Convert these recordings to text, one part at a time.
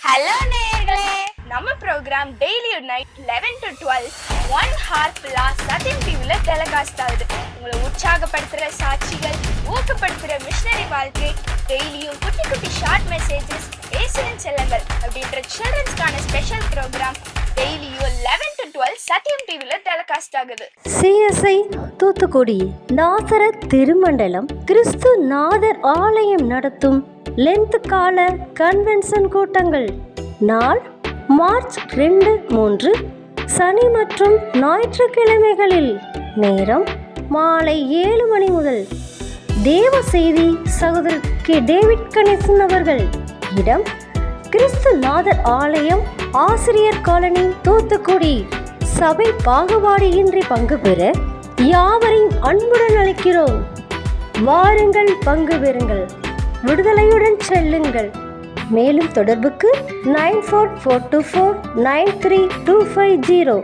Hello நேயர்களே, நம்ம program daily night 11 to 12 1 hour plus சத்தியம் டிவில டெலிகாஸ்ட் ஆகுது. உங்களை உற்சாகப்படுத்துற சாட்சிகள், ஊக்கப்படுத்துற மிஷனரி வாழ்க்கை, டெய்லியும் குட்டி குட்டி ஷார்ட் மெசேஜஸ், ஏசுவின் செல்லங்கள் அப்படின்ற சில்ட்ரன்ஸ்க்கான ஸ்பெஷல் ப்ரோக்ராம் டெய்லியும் 11 to 12 சத்தியம் டிவில டெலிகாஸ்ட் ஆகுது. சிஎஸ்ஐ தூத்துக்குடி நாசரத் திருமண்டலம் கிறிஸ்து நாதர் ஆலயம் நடத்தும் லென்த் கால கன்வென்ஷன் கூட்டங்கள் நாள் மார்ச் 2-3 சனி மற்றும் ஞாயிற்றுக்கிழமைகளில். நேரம் மாலை 7 மணி முதல். தேவ செய்தி சகோதரர் கே. டேவிட் கணேசன் அவர்கள். இடம் கிறிஸ்து நாதர் ஆலயம், ஆசிரியர் காலனி, தூத்துக்குடி. சபை பாகுபாடின்றி பங்கு பெற யாவரையும் அன்புடன் அழைக்கிறோம். வாருங்கள், பங்கு பெறுங்கள், விடுதலையுடன் செல்லுங்கள். மேலும் தொடர்புக்கு 9442493250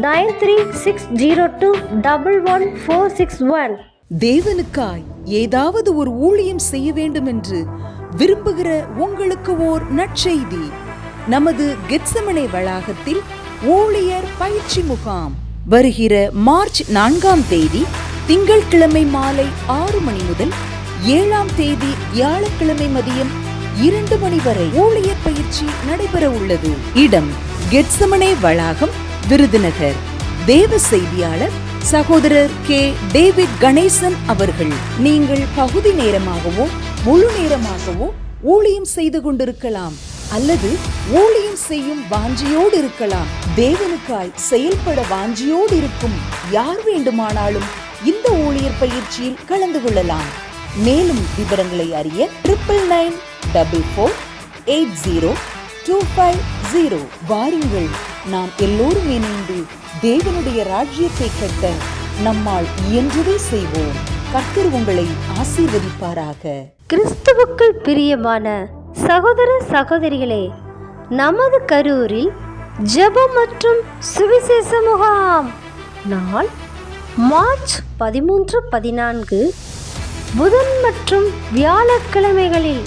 9360211461. தேவனுக்காய் ஏதாவது ஒரு ஊழியம் செய்ய வேண்டும் என்று விரும்புகிற உங்களுக்கு ஓர் நற்செய்தி. நமது கெத்செமனே வளாகத்தில் ஊழியர் பயிற்சி முகாம் வருகிற மார்ச் 4ஆம் தேதி திங்கட்கிழமை மாலை 6 மணி முதல் 7ஆம் தேதி வியாழக்கிழமை மதியம் 2 மணி வரை ஊழியர் பயிற்சி நடைபெற உள்ளது. இடம் கெத்செமனே வளாகம், விருதுநகர். தேவ செய்தியாளர் சகோதரர் கே. டேவிட் கணேசன் அவர்கள். நீங்கள் பகுதி நேரமாகவோ முழு நேரமாகவோ ஊழியம் செய்து கொண்டிருக்கலாம், அல்லது ஊழியம் செய்யும் வாஞ்சியோடு இருக்கலாம். தேவனுக்காய் செயல்பட வாஞ்சியோடு இருக்கும் யார் வேண்டுமானாலும் இந்த ஊழியர் பயிற்சியில் கலந்து கொள்ளலாம். மேலும் விவரங்களை அறிய 9944802550. வாருங்கள், நாம் எல்லோரும் இணைந்து தேவனுடைய ராஜ்யத்தை கட்ட நம்மால் இயன்றதை செய்வோம். கர்த்தர் உங்களை ஆசீர்வதிப்பாராக. கிறிஸ்துவுக்குள் பிரியமான சகோதர சகோதரிகளே, நமது கரூரில் ஜெபம் மற்றும் சுவிசேஷ முகாம் நாள் மார்ச் 13-14 புதன் மற்றும் வியாழக்கிழமைகளில்.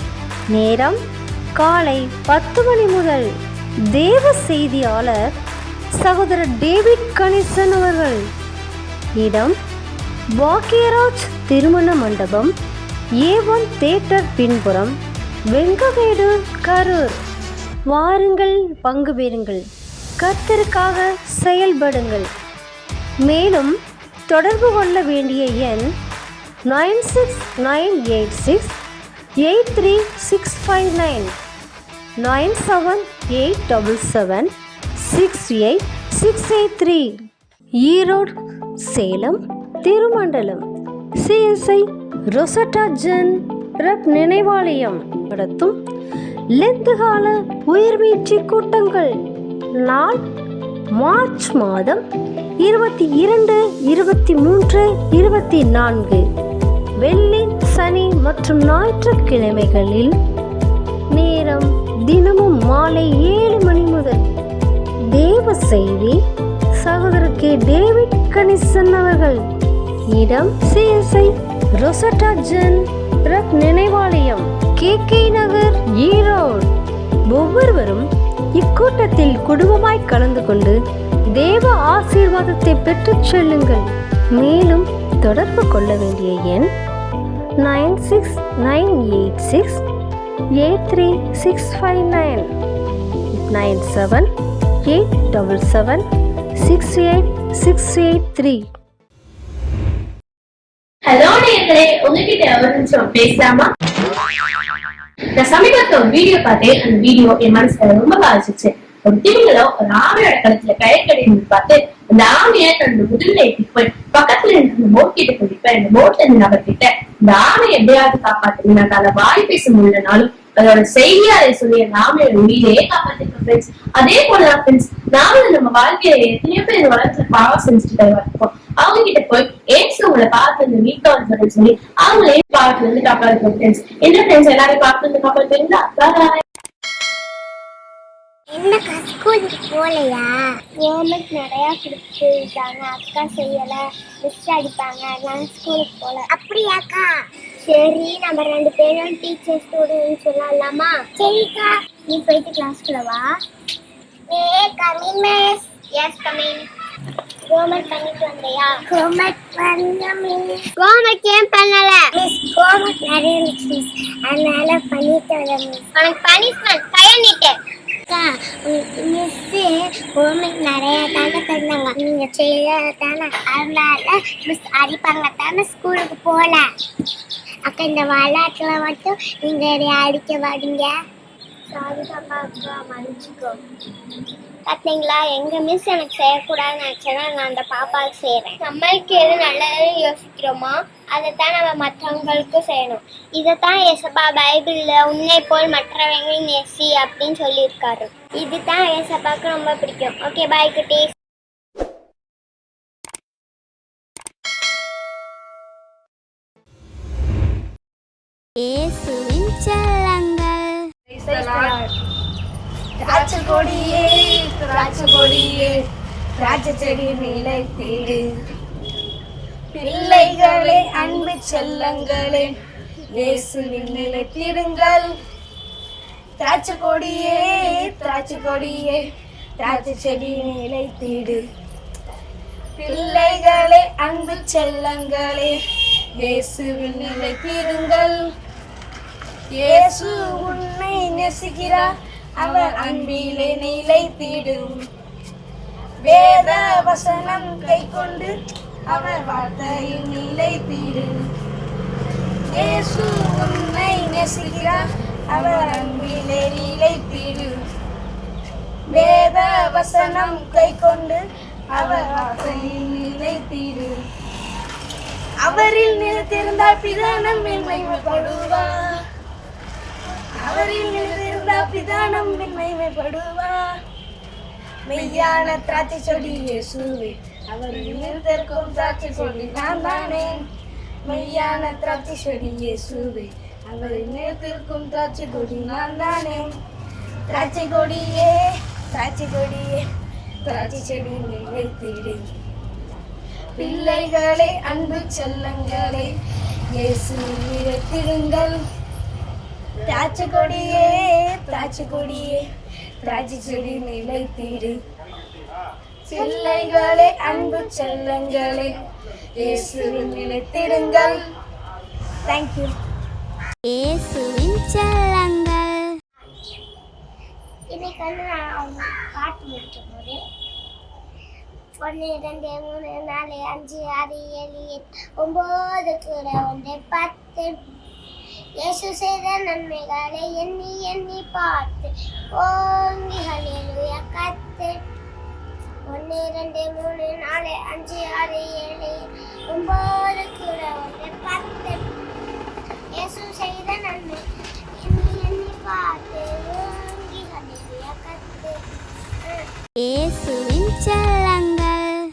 நேரம் காலை 10 மணி முதல். தேவ செய்தியாளர் சகோதரர் டேவிட் கணேசன் அவர்கள். இடம் பாக்கியராஜ் திருமண மண்டபம், A1 தியேட்டர் பின்புறம், வெங்கவேடு, கரூர். வாருங்கள், பங்கு பெறுங்கள், கர்த்தருக்காக செயல்படுங்கள். மேலும் தொடர்பு கொள்ள வேண்டிய எண் 9698683659 9787768683. ஈரோடு, சேலம், திருமண்டலம். சிஎஸ்ஐ ரொசட்டா ஜென் ரப் நினைவாலயம் நடத்தும் லென்த் கால உயிர்மீட்சி கூட்டங்கள் நாள் மார்ச் மாதம் 22, 23, 24 வெள்ளி, சனி மற்றும் ஞாயிற்றுக்கிழமைகளில். நேரம் தினமும் மாலை 7 மணி முதல். தேவ செய்தி சகோதரர் கே. டேவிட் கணேசன் அவர்கள். இடம் சிஎஸ்ஐ ரொசட்டா ஜென் ரப் நினைவாலயம், KK நகர், ஈரோடு. ஒவ்வொருவரும் இக்கூட்டத்தில் குடும்பமாய் கலந்து கொண்டு தேவ ஆசீர்வாதத்தை பெற்றுச் செல்லுங்கள். மேலும் தொடர்பு கொள்ள வேண்டிய எண் 9698683659 9787768683. ஹலோ நேயர்களே, உங்ககிட்ட ஒரு நிமிஷம் பேசலாமா? நான் சமீபத்துல ஒரு வீடியோ பார்த்தேன். அந்த வீடியோ என் மனசுல ரொம்ப பாதிச்சிச்சு. ஒரு திருவிழா ஒரு ஆமையோட கழுத்துல கயிறு பார்த்து அந்த ஆமையை தன்னோட முதல்ல ஏற்றிட்டு போய் பக்கத்துல இருந்து போட் கிட்ட போயிருப்பேன். இந்த போட்ல இருந்து நபர்கிட்ட இந்த ஆமையை எப்படியாவது காப்பாத்துங்க, நான் அதை வாய் பேச முடியலனாலும் அதோட செய்தியா அதை சொல்லி அந்த ஆமையோட உயிரையே காப்பாத்திருக்கோம் ஃப்ரெண்ட்ஸ். அதே போலதான் ஃப்ரெண்ட்ஸ், நாமளும் நம்ம வாழ்க்கையில எத்தனையோ பேர் இந்த உலகத்துல பாவம் செஞ்சுட்டு இருக்கோம். அவங்க கிட்ட போய் ஏசு உங்களை பார்த்து இந்த மீட்க சொல்லி அவங்களே பாவத்துல இருந்து காப்பாற்றுவோம் ஃப்ரெண்ட்ஸ். என்ன ஃப்ரெண்ட்ஸ், எல்லாரையும் பார்த்து இருந்து காப்பாற்றுவீங்களா? என்னக்கா ஸ்கூலுக்கு போகலையா? ஹோம்ஒர்க் நிறையா கொடுத்துருக்காங்க, அக்கா செய்யலை, மிஸ் அடிப்பாங்க, நான் ஸ்கூலுக்கு போகல. அப்படியாக்கா? சரி, நம்ம 2 பேரும் டீச்சர் ஸ்டூடெண்ட் சொல்லலாமா? சரிக்கா. நீ போயிட்டு கிளாஸ்க்குள்ள வா. Coming miss. Yes coming. Homework பண்ணிட்டு வந்தியா? ஹோம்வொர்க் பண்ணல மிஸ். ஹோம்வொர்க் ஏன் பண்ணல? மிஸ் ஹோம்வொர்க் நிறைய இருந்துச்சு மிஸ், அதனால பண்ணிட்டு வரேன் மிஸ். உனக்கு பனிஷ்மென்ட் கையை நீட்டு. மிஸ் ஹோம்வொர்க் நிறைய தானே தந்தாங்க, நீங்க செய்யல தானே, அதனால மிஸ் அடிப்பாங்க தானே ஸ்கூலுக்கு போகல. அக்கா இந்த விளையாட்டுல மட்டும் நீங்க அடிக்க வாடிங்க. சாரிதாப்பா அக்கா, மன்னிச்சுக்கோ. பார்த்தீங்களா, எங்க மிஸ் எனக்கு செய்யக்கூடாதுன்னு நினச்சேன்னா நான் அந்த பாப்பாவுக்கு செய்கிறேன். நம்மளுக்கு எது நல்லதுன்னு யோசிக்கிறோமோ அதைத்தான் நம்ம மற்றவங்களுக்கும் செய்யணும். இதைத்தான் ஏசப்பா பைபிளில் உன்னை போல் மற்றவங்களை நேசி அப்படின்னு சொல்லியிருக்காரு. இதுதான் ஏசப்பாவுக்கு ரொம்ப பிடிக்கும். ஓகே, பாய் குட்டீஸ். இயேசுவின் செல்லங்கள். திராட்சை கொடியே திராட்சை கொடியே திராட்சை செடி நிலைத்திடு, பிள்ளைகளே அன்பு செல்லங்களே இயேசுவின் நிலைத்திடுங்கள். திராட்சை கொடியே திராட்சை கொடியே திராட்சை செடி நிலைத்திடு, பிள்ளைகளே அன்பு செல்லங்களே இயேசுவின் நிலைத்திடுங்கள். இயேசு உன்னை நேசிக்கிறார், அவர் அன்பிலே நிலைத்திடும். வேத வசனம் கை கொண்டு அவர் வார்த்தையில் நிலைத்திடும். இயேசு உன்னை நேசிக்கிறார், அவர் அன்பிலே நிலைத்திடும். வேத வசனம் கை கொண்டு அவர் வார்த்தையில் நிலைத்திடும். அவரில் நிலைத்திருந்தால் பிதா நம்மில் மகிமைப்படுவார். அவரில் நிலைத்திருந்தால் பிதா நம்மில் மகிமைப்படுவார். மெய்யான திராட்சை செடி இயேசுவே, அவரில் நிலைத்திருக்கும் திராட்சை கொடி நான் தானே. மெய்யான திராட்சை செடி இயேசுவே, அவரில் நிலைத்திருக்கும் திராட்சை கொடி நான் தானே. திராட்சை கொடியே திராட்சை கொடியே திராட்சை செடி நிலைத்திடு, பிள்ளைகளே அன்பு செல்லங்களே இயேசுவில் நிலைத்திடுங்கள். திராட்சை கொடியே திராட்சை கொடியே திராட்சை செடி நிலைத்திடு, பிள்ளைகளே அன்பு செல்லங்களே இயேசுவில் நிலைத்திடுங்கள். தேங்க்யூ. இயேசுவின் செல்லங்கள். இன்னைக்கு நான் பாட்டு முடிக்கும் போது 1 2 3 4 5 6 7 8 9 கூட 1 10 இயேசு செய்த நன்மைகளை எண்ணி எண்ணி பார்த்து ஓங்கி ஹல்லேலூயா கத்து. 1 2 3 4 5 6 7 9 கூட 1 10 இயேசு செய்த நன்மை எண்ணி எண்ணி பார்த்து ஓங்கி ஹல்லேலூயா கத்து. இயேசுவின் செல்லங்கள்.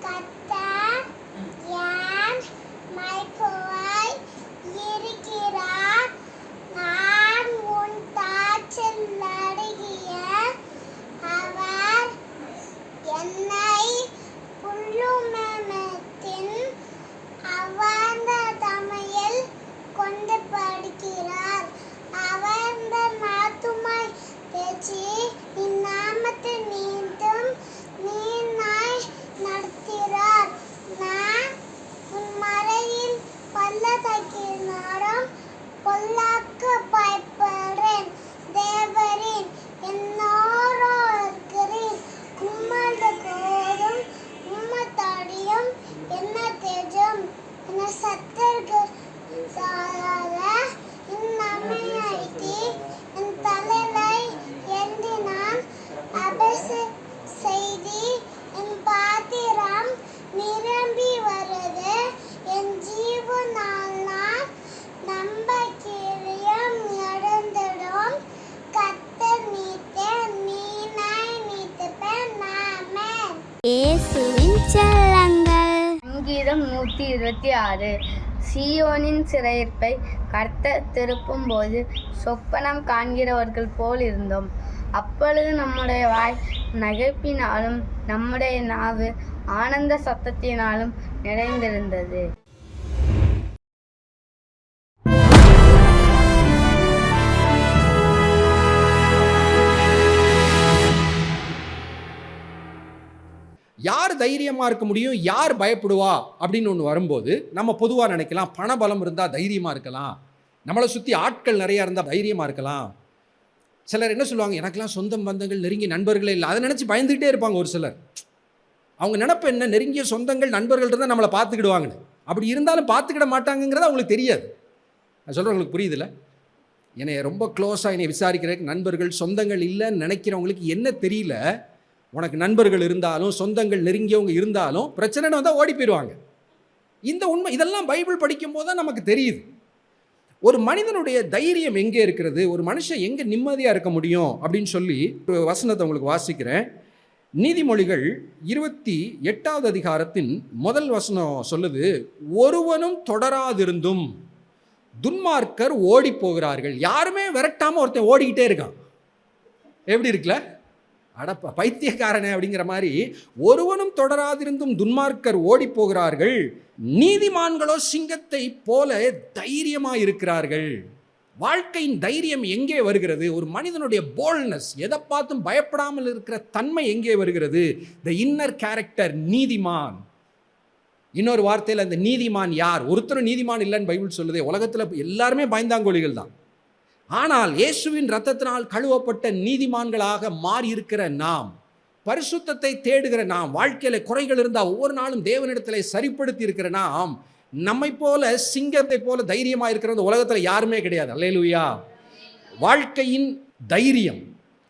கர்த்தர் என் மைக்கோவாய் இருக்கிறார், நான் உன் தாச்சில் நடுகிய. அவர் என்னை புல்லுமத்தின் அவர்ந்த தமையில் கொண்டு படுக்கிறார். அவர்ந்த நாத்துமாய் பேச்சு இந்நாமத்தை மீண்டும் நீனாய் நடத்துகிறார். நான் உன் மறையில் பள்ளத்தாக்கினாலும் பொல்லாக்கு பயப்படுறேன். தேவரின் என்னோரோ இருக்கிறேன். உம்மது கோலும் உம்மத்தாடியும் என்ன தேஜம் என்ன சத்தர்கள் இந்நமையாய்த்தி என் தலையை ஏந்தி நான் அபச செய்தி என் பாத்திரம் நிரம்பி வருது. என் ஜீவனால் நான் நம்பிக்கையும் நடந்திடும். கர்த்தர் நீட்ட நீனாய் நீட்டுப்பேன். ஆமென். இயேசுவின் செல்லங்கள். சங்கீதம் 126. சீயோனின் சிறையிருப்பை கர்த்தர் திருப்பும் போது சொப்பனம் காண்கிறவர்கள் போல் இருந்தோம். அப்பொழுது நம்முடைய வாய் நகைப்பினாலும் நம்முடைய நாவு ஆனந்த சத்தத்தினாலும் நிறைந்திருந்தது. யார் தைரியமாக இருக்க முடியும், யார் பயப்படுவா அப்படின்னு ஒன்று வரும்போது நம்ம பொதுவாக நினைக்கலாம், பணபலம் இருந்தால் தைரியமாக இருக்கலாம், நம்மளை சுற்றி ஆட்கள் நிறையா இருந்தால் தைரியமாக இருக்கலாம். சிலர் என்ன சொல்லுவாங்க, எனக்கெல்லாம் சொந்தம் பந்தங்கள் நெருங்கிய நண்பர்களே இல்லை, அதை நினச்சி பயந்துக்கிட்டே இருப்பாங்க. ஒரு சிலர் அவங்க நினைப்பு என்ன, நெருங்கிய சொந்தங்கள் நண்பர்கள் இருந்தால் நம்மளை பார்த்துக்கிடுவாங்கன்னு. அப்படி இருந்தாலும் பார்த்துக்கிட மாட்டாங்கங்கிறது அவங்களுக்கு தெரியாது. நான் சொல்கிறவங்களுக்கு புரியுதில்ல? என்னை ரொம்ப க்ளோஸாக என்னை விசாரிக்கிறதுக்கு நண்பர்கள் சொந்தங்கள் இல்லைன்னு நினைக்கிறவங்களுக்கு என்ன தெரியல, உனக்கு நண்பர்கள் இருந்தாலும் சொந்தங்கள் நெருங்கியவங்க இருந்தாலும் பிரச்சனைன்னு வந்தால் ஓடி போயிடுவாங்க. இந்த உண்மை இதெல்லாம் பைபிள் படிக்கும் போது தான் நமக்கு தெரியுது. ஒரு மனிதனுடைய தைரியம் எங்கே இருக்கிறது, ஒரு மனுஷன் எங்கே நிம்மதியாக இருக்க முடியும் அப்படின்னு சொல்லி ஒரு வசனத்தை உங்களுக்கு வாசிக்கிறேன். நீதிமொழிகள் 28வது அதிகாரத்தின் முதல் வசனம் சொல்லுது, ஒருவனும் தொடராதிருந்தும் துன்மார்க்கர் ஓடி போகிறார்கள். யாருமே விரட்டாமல் ஒருத்தன் ஓடிக்கிட்டே இருக்கான். எப்படி இருக்குல்ல? அடப்பா பைத்தியக்காரனே அப்படிங்கிற மாதிரி, ஒருவனும் தொடராதிருந்தும் துன்மார்க்கர் ஓடி போகிறார்கள், நீதிமான்களோ சிங்கத்தை போல தைரியமாக இருக்கிறார்கள். வாழ்க்கையின் தைரியம் எங்கே வருகிறது? ஒரு மனிதனுடைய போல்ட்னஸ், எதை பார்த்தும் பயப்படாமல் இருக்கிற தன்மை எங்கே வருகிறது? த இன்னர் கேரக்டர், நீதிமான். இன்னொரு வார்த்தையில் அந்த நீதிமான் யார்? ஒருத்தரும் நீதிமான் இல்லைன்னு பைபிள் சொல்லுதே. உலகத்தில் எல்லாருமே பயந்தாங்கோழிகள் தான். ஆனால் இயேசுவின் இரத்தத்தினால் கழுவப்பட்ட நீதிமான்களாக மாறி இருக்கிற நாம், பரிசுத்தத்தை தேடுகிற நாம், வாழ்க்கையில குறைகள் இருந்தால் ஒவ்வொரு நாளும் தேவனிடத்தில் சரிப்படுத்தி இருக்கிற நாம், நம்மை போல சிங்கத்தை போல தைரியமாக இருக்கிற உலகத்தில் யாருமே கிடையாது. அல்லேலூயா. வாழ்க்கையின் தைரியம்,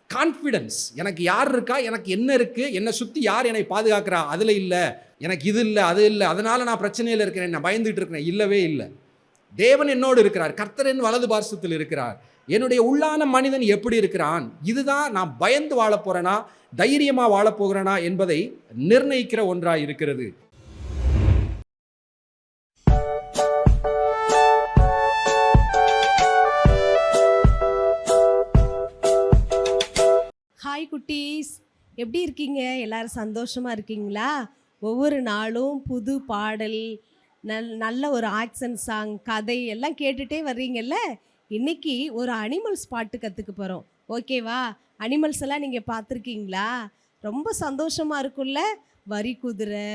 கான்ஃபிடன்ஸ், எனக்கு யார் இருக்கா, எனக்கு என்ன இருக்குது, என்னை சுற்றி யார் என்னை பாதுகாக்கிறா, அதில் இல்லை. எனக்கு இது இல்லை, அது இல்லை, அதனால் நான் பிரச்சனையில் இருக்கிறேன், நான் பயந்துகிட்டு இருக்கிறேன். இல்லவே இல்லை. தேவன் என்னோடு இருக்கிறார், கர்த்தர் என் வலது பார்சத்தில் இருக்கிறார். என்னுடைய உள்ளான மனிதன் எப்படி இருக்கிறான், இதுதான் நான் பயந்து வாழ போகிறேனா தைரியமாக வாழப் போகிறேனா என்பதை நிர்ணயிக்கிற ஒன்றாக இருக்கிறது. ஹாய் குட்டீஸ், எப்படி இருக்கீங்க? எல்லாரும் சந்தோஷமாக இருக்கீங்களா? ஒவ்வொரு நாளும் புது பாடல், நல்ல ஒரு ஆக்ஷன் சாங், கதை எல்லாம் கேட்டுகிட்டே வர்றீங்கல்ல. இன்னைக்கு ஒரு அனிமல்ஸ் பாட்டு கற்றுக்க போகிறோம். ஓகேவா? அனிமல்ஸ் எல்லாம் நீங்கள் பார்த்துருக்கீங்களா? ரொம்ப சந்தோஷமாக இருக்கும்ல. வரி குதிரை,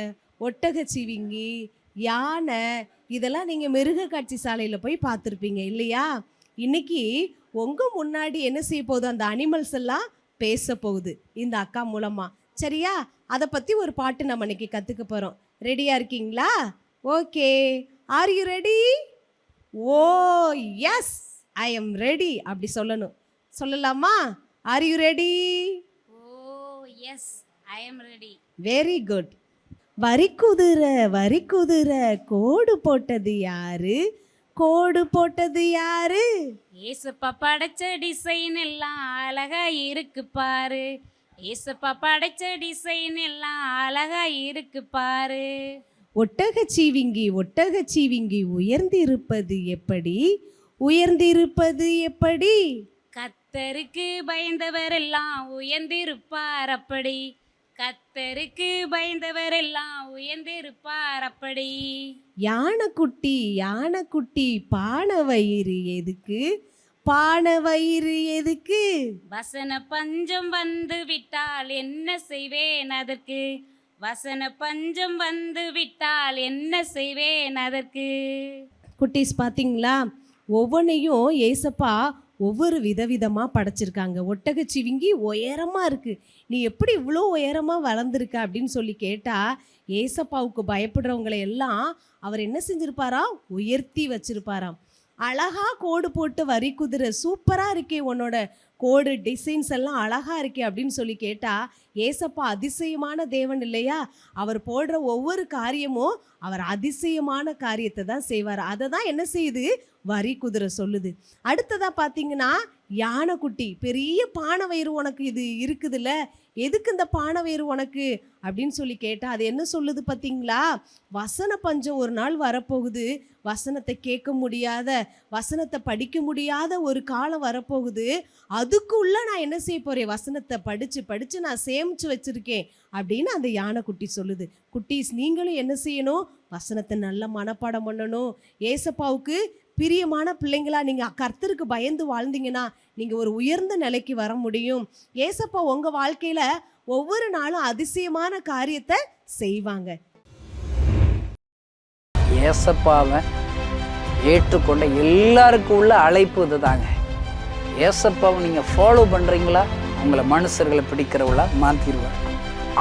ஒட்டகச்சிவிங்கி, யானை, இதெல்லாம் நீங்கள் மிருக காட்சி சாலையில் போய் பார்த்துருப்பீங்க இல்லையா? இன்னைக்கு உங்கள் முன்னாடி என்ன செய்ய போகுது, அந்த அனிமல்ஸ் எல்லாம் பேச போகுது இந்த அக்கா மூலமாக. சரியா? அதை பற்றி ஒரு பாட்டு நம்ம இன்னைக்கு கற்றுக்க போகிறோம். ரெடியாக இருக்கீங்களா? Okay, are you ready? Oh yes, I am ready அப்படி சொல்லணும். சொல்லலாமா? Are you ready? Oh yes, I am ready. Very good. வரி குதிரை கோடு போட்டது யாரு? கோடு போட்டது யாரு? ஏசப்பா படைச்ச டிசைன் எல்லாம் அழகா இருக்கு பாரு. ஏசப்பா படைச்ச டிசைன் எல்லாம் அழகா இருக்கு பாரு. ஒட்டகச்சீவிங்கி உயர்ந்திருப்பது எப்படி? உயர்ந்திருப்பது எப்படி? கத்தருக்கு பயந்தவரெல்லாம் உயர்ந்திருப்பார் அப்படி. கத்தருக்கு பயந்தவரெல்லாம் உயர்ந்திருப்பார் அப்படி. யானைக்குட்டி பானை வயிறு எதுக்கு? பானை வயிறு எதுக்கு? வசன பஞ்சம் வந்து விட்டால் என்ன செய்வேன் அதற்கு. வசன பஞ்சம் வந்து விட்டால் என்ன செய்வேன் அதற்கு. குட்டீஸ் பார்த்தீங்களா? ஒவ்வொன்றையும் ஏசப்பா ஒவ்வொரு விதவிதமாக படைச்சிருக்காங்க. ஒட்டகச்சிவிங்கி உயரமாக இருக்குது. நீ எப்படி இவ்வளோ உயரமாக வளர்ந்துருக்க அப்படின்னு சொல்லி கேட்டால், ஏசப்பாவுக்கு பயப்படுறவங்களை எல்லாம் அவர் என்ன செஞ்சுருப்பாராம்? உயர்த்தி வச்சிருப்பாராம். அழகா கோடு போட்டு வரி குதிரை, சூப்பராக இருக்கே உன்னோட கோடு டிசைன்ஸ் எல்லாம் அழகா இருக்கே அப்படின்னு சொல்லி கேட்டால், ஏசப்பா அதிசயமான தேவன் இல்லையா? அவர் போடுற ஒவ்வொரு காரியமும் அவர் அதிசயமான காரியத்தை தான் செய்வார். அதை தான் என்ன செய்யுது? வரி குதிரை சொல்லுது. அடுத்ததாக பார்த்தீங்கன்னா யானைக்குட்டி, பெரிய பானை வயிறு உனக்கு இது இருக்குதுல்ல, எதுக்கு இந்த பானை வயிறு உனக்கு அப்படின்னு சொல்லி கேட்டால் அது என்ன சொல்லுது பார்த்தீங்களா? வசன பஞ்சம் ஒரு நாள் வரப்போகுது. வசனத்தை கேட்க முடியாத, வசனத்தை படிக்க முடியாத ஒரு காலம் வரப்போகுது. அதுக்குள்ள நான் என்ன செய்ய போறேன்? வசனத்தை படிச்சு நான் சேமிச்சு வச்சிருக்கேன் அப்படின்னு அந்த யானைக்குட்டி சொல்லுது. குட்டீஸ், நீங்களும் என்ன செய்யணும்? வசனத்தை நல்ல மனப்பாடம் பண்ணணும். ஏசப்பாவுக்கு பிரியமான பிள்ளைங்களா நீங்கள் கர்த்தருக்கு பயந்து வாழ்ந்தீங்கன்னா நீங்கள் ஒரு உயர்ந்த நிலைக்கு வர முடியும். ஏசப்பா உங்கள் வாழ்க்கையில் ஒவ்வொரு நாளும் அதிசயமான காரியத்தை செய்வாங்க. ஏசப்பாவை ஏற்றுக்கொண்ட எல்லாருக்கும் உள்ள அழைப்பு இதுதாங்க. ஏசப்பாவை நீங்கள் ஃபாலோ பண்ணுறீங்களா, உங்களை மனுஷர்களை பிடிக்கிறவளா மாற்றிடுவார்.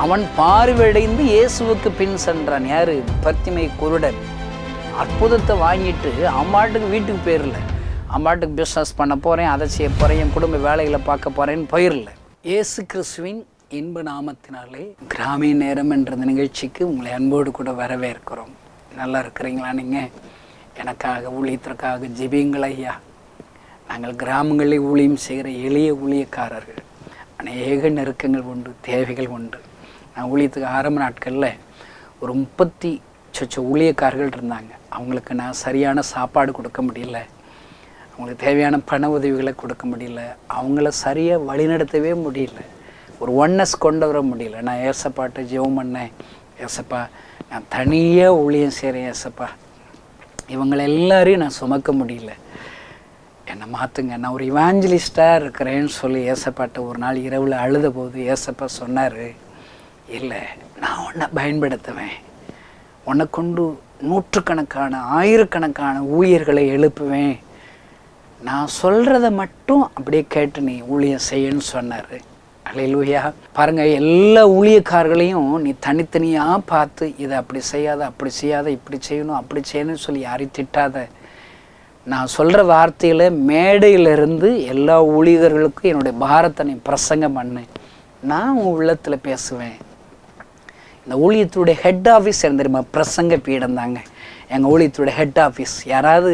அவன் பார்வையடைந்து இயேசுவுக்கு பின் சென்றான். யாரு? பர்த்திமை குருடன். அற்புதத்தை வாங்கிட்டு அம்மாட்டுக்கு வீட்டுக்கு போயிடல. அம்மாட்டுக்கு பிஸ்னஸ் பண்ண போகிறேன், அதை செய்ய போகிறேன், என் குடும்ப வேலைகளை பார்க்க போகிறேன்னு போயிடல. இயேசு கிறிஸ்துவின் இன்ப நாமத்தினாலே கிராமிய நேரம் என்ற நிகழ்ச்சிக்கு உங்களை அன்போடு கூட வரவேற்கிறோம். நல்லா இருக்கிறீங்களா? நீங்கள் எனக்காக ஊழியத்திற்காக ஜெபியுங்கள் ஐயா. நாங்கள் கிராமங்களில் ஊழியம் செய்கிற எளிய ஊழியக்காரர்கள். அநேக நெருக்கங்கள் உண்டு, தேவைகள் உண்டு. நான் ஊழியத்துக்கு ஆரம்ப நாட்களில் ஒரு 30 ஊழியக்காரர்கள் இருந்தாங்க. அவங்களுக்கு நான் சரியான சாப்பாடு கொடுக்க முடியல, அவங்களுக்கு தேவையான பண உதவிகளை கொடுக்க முடியல, அவங்கள சரியாக வழிநடத்தவே முடியல, ஒரு ஒன்னஸ் கொண்டு வர முடியல. நான் ஏசப்பாட்ட ஜெபம் பண்ணேன். ஏசப்பா, நான் தனியாக ஊழியம் செய்கிறேன். ஏசப்பா, இவங்களை எல்லாரையும் நான் சுமக்க முடியல, என்னை மாற்றுங்க, நான் ஒரு இவாஞ்சலிஸ்டாக இருக்கிறேன்னு சொல்லி ஏசப்பாட்ட ஒரு நாள் இரவில் அழுத போது ஏசப்பா சொன்னார், இல்லை, நான் உன்னை பயன்படுத்துவேன், உன்னை கொண்டு நூற்றுக்கணக்கான ஆயிரக்கணக்கான ஊழியர்களை எழுப்புவேன், நான் சொல்கிறத மட்டும் அப்படியே கேட்டு நீ ஊழியம் செய்யன்னு சொன்னார். அல்லேலூயா. பாருங்கள், எல்லா ஊழியக்காரர்களையும் நீ தனித்தனியாக பார்த்து இதை அப்படி செய்யாத, அப்படி செய்யாத, இப்படி செய்யணும், அப்படி செய்யணும்னு சொல்லி யாரையும் திட்டாத. நான் சொல்கிற வார்த்தையில் மேடையிலிருந்து எல்லா ஊழியர்களுக்கும் என்னுடைய பாரத்தை நீ பிரசங்கம் பண்ணு, நான் உன் உள்ளத்தில் பேசுவேன். இந்த ஊழியத்துடைய ஹெட் ஆஃபீஸ் தெரியுமா? பிரசங்க பீடம் தாங்க எங்கள் ஊழியத்துடைய ஹெட் ஆஃபீஸ். யாராவது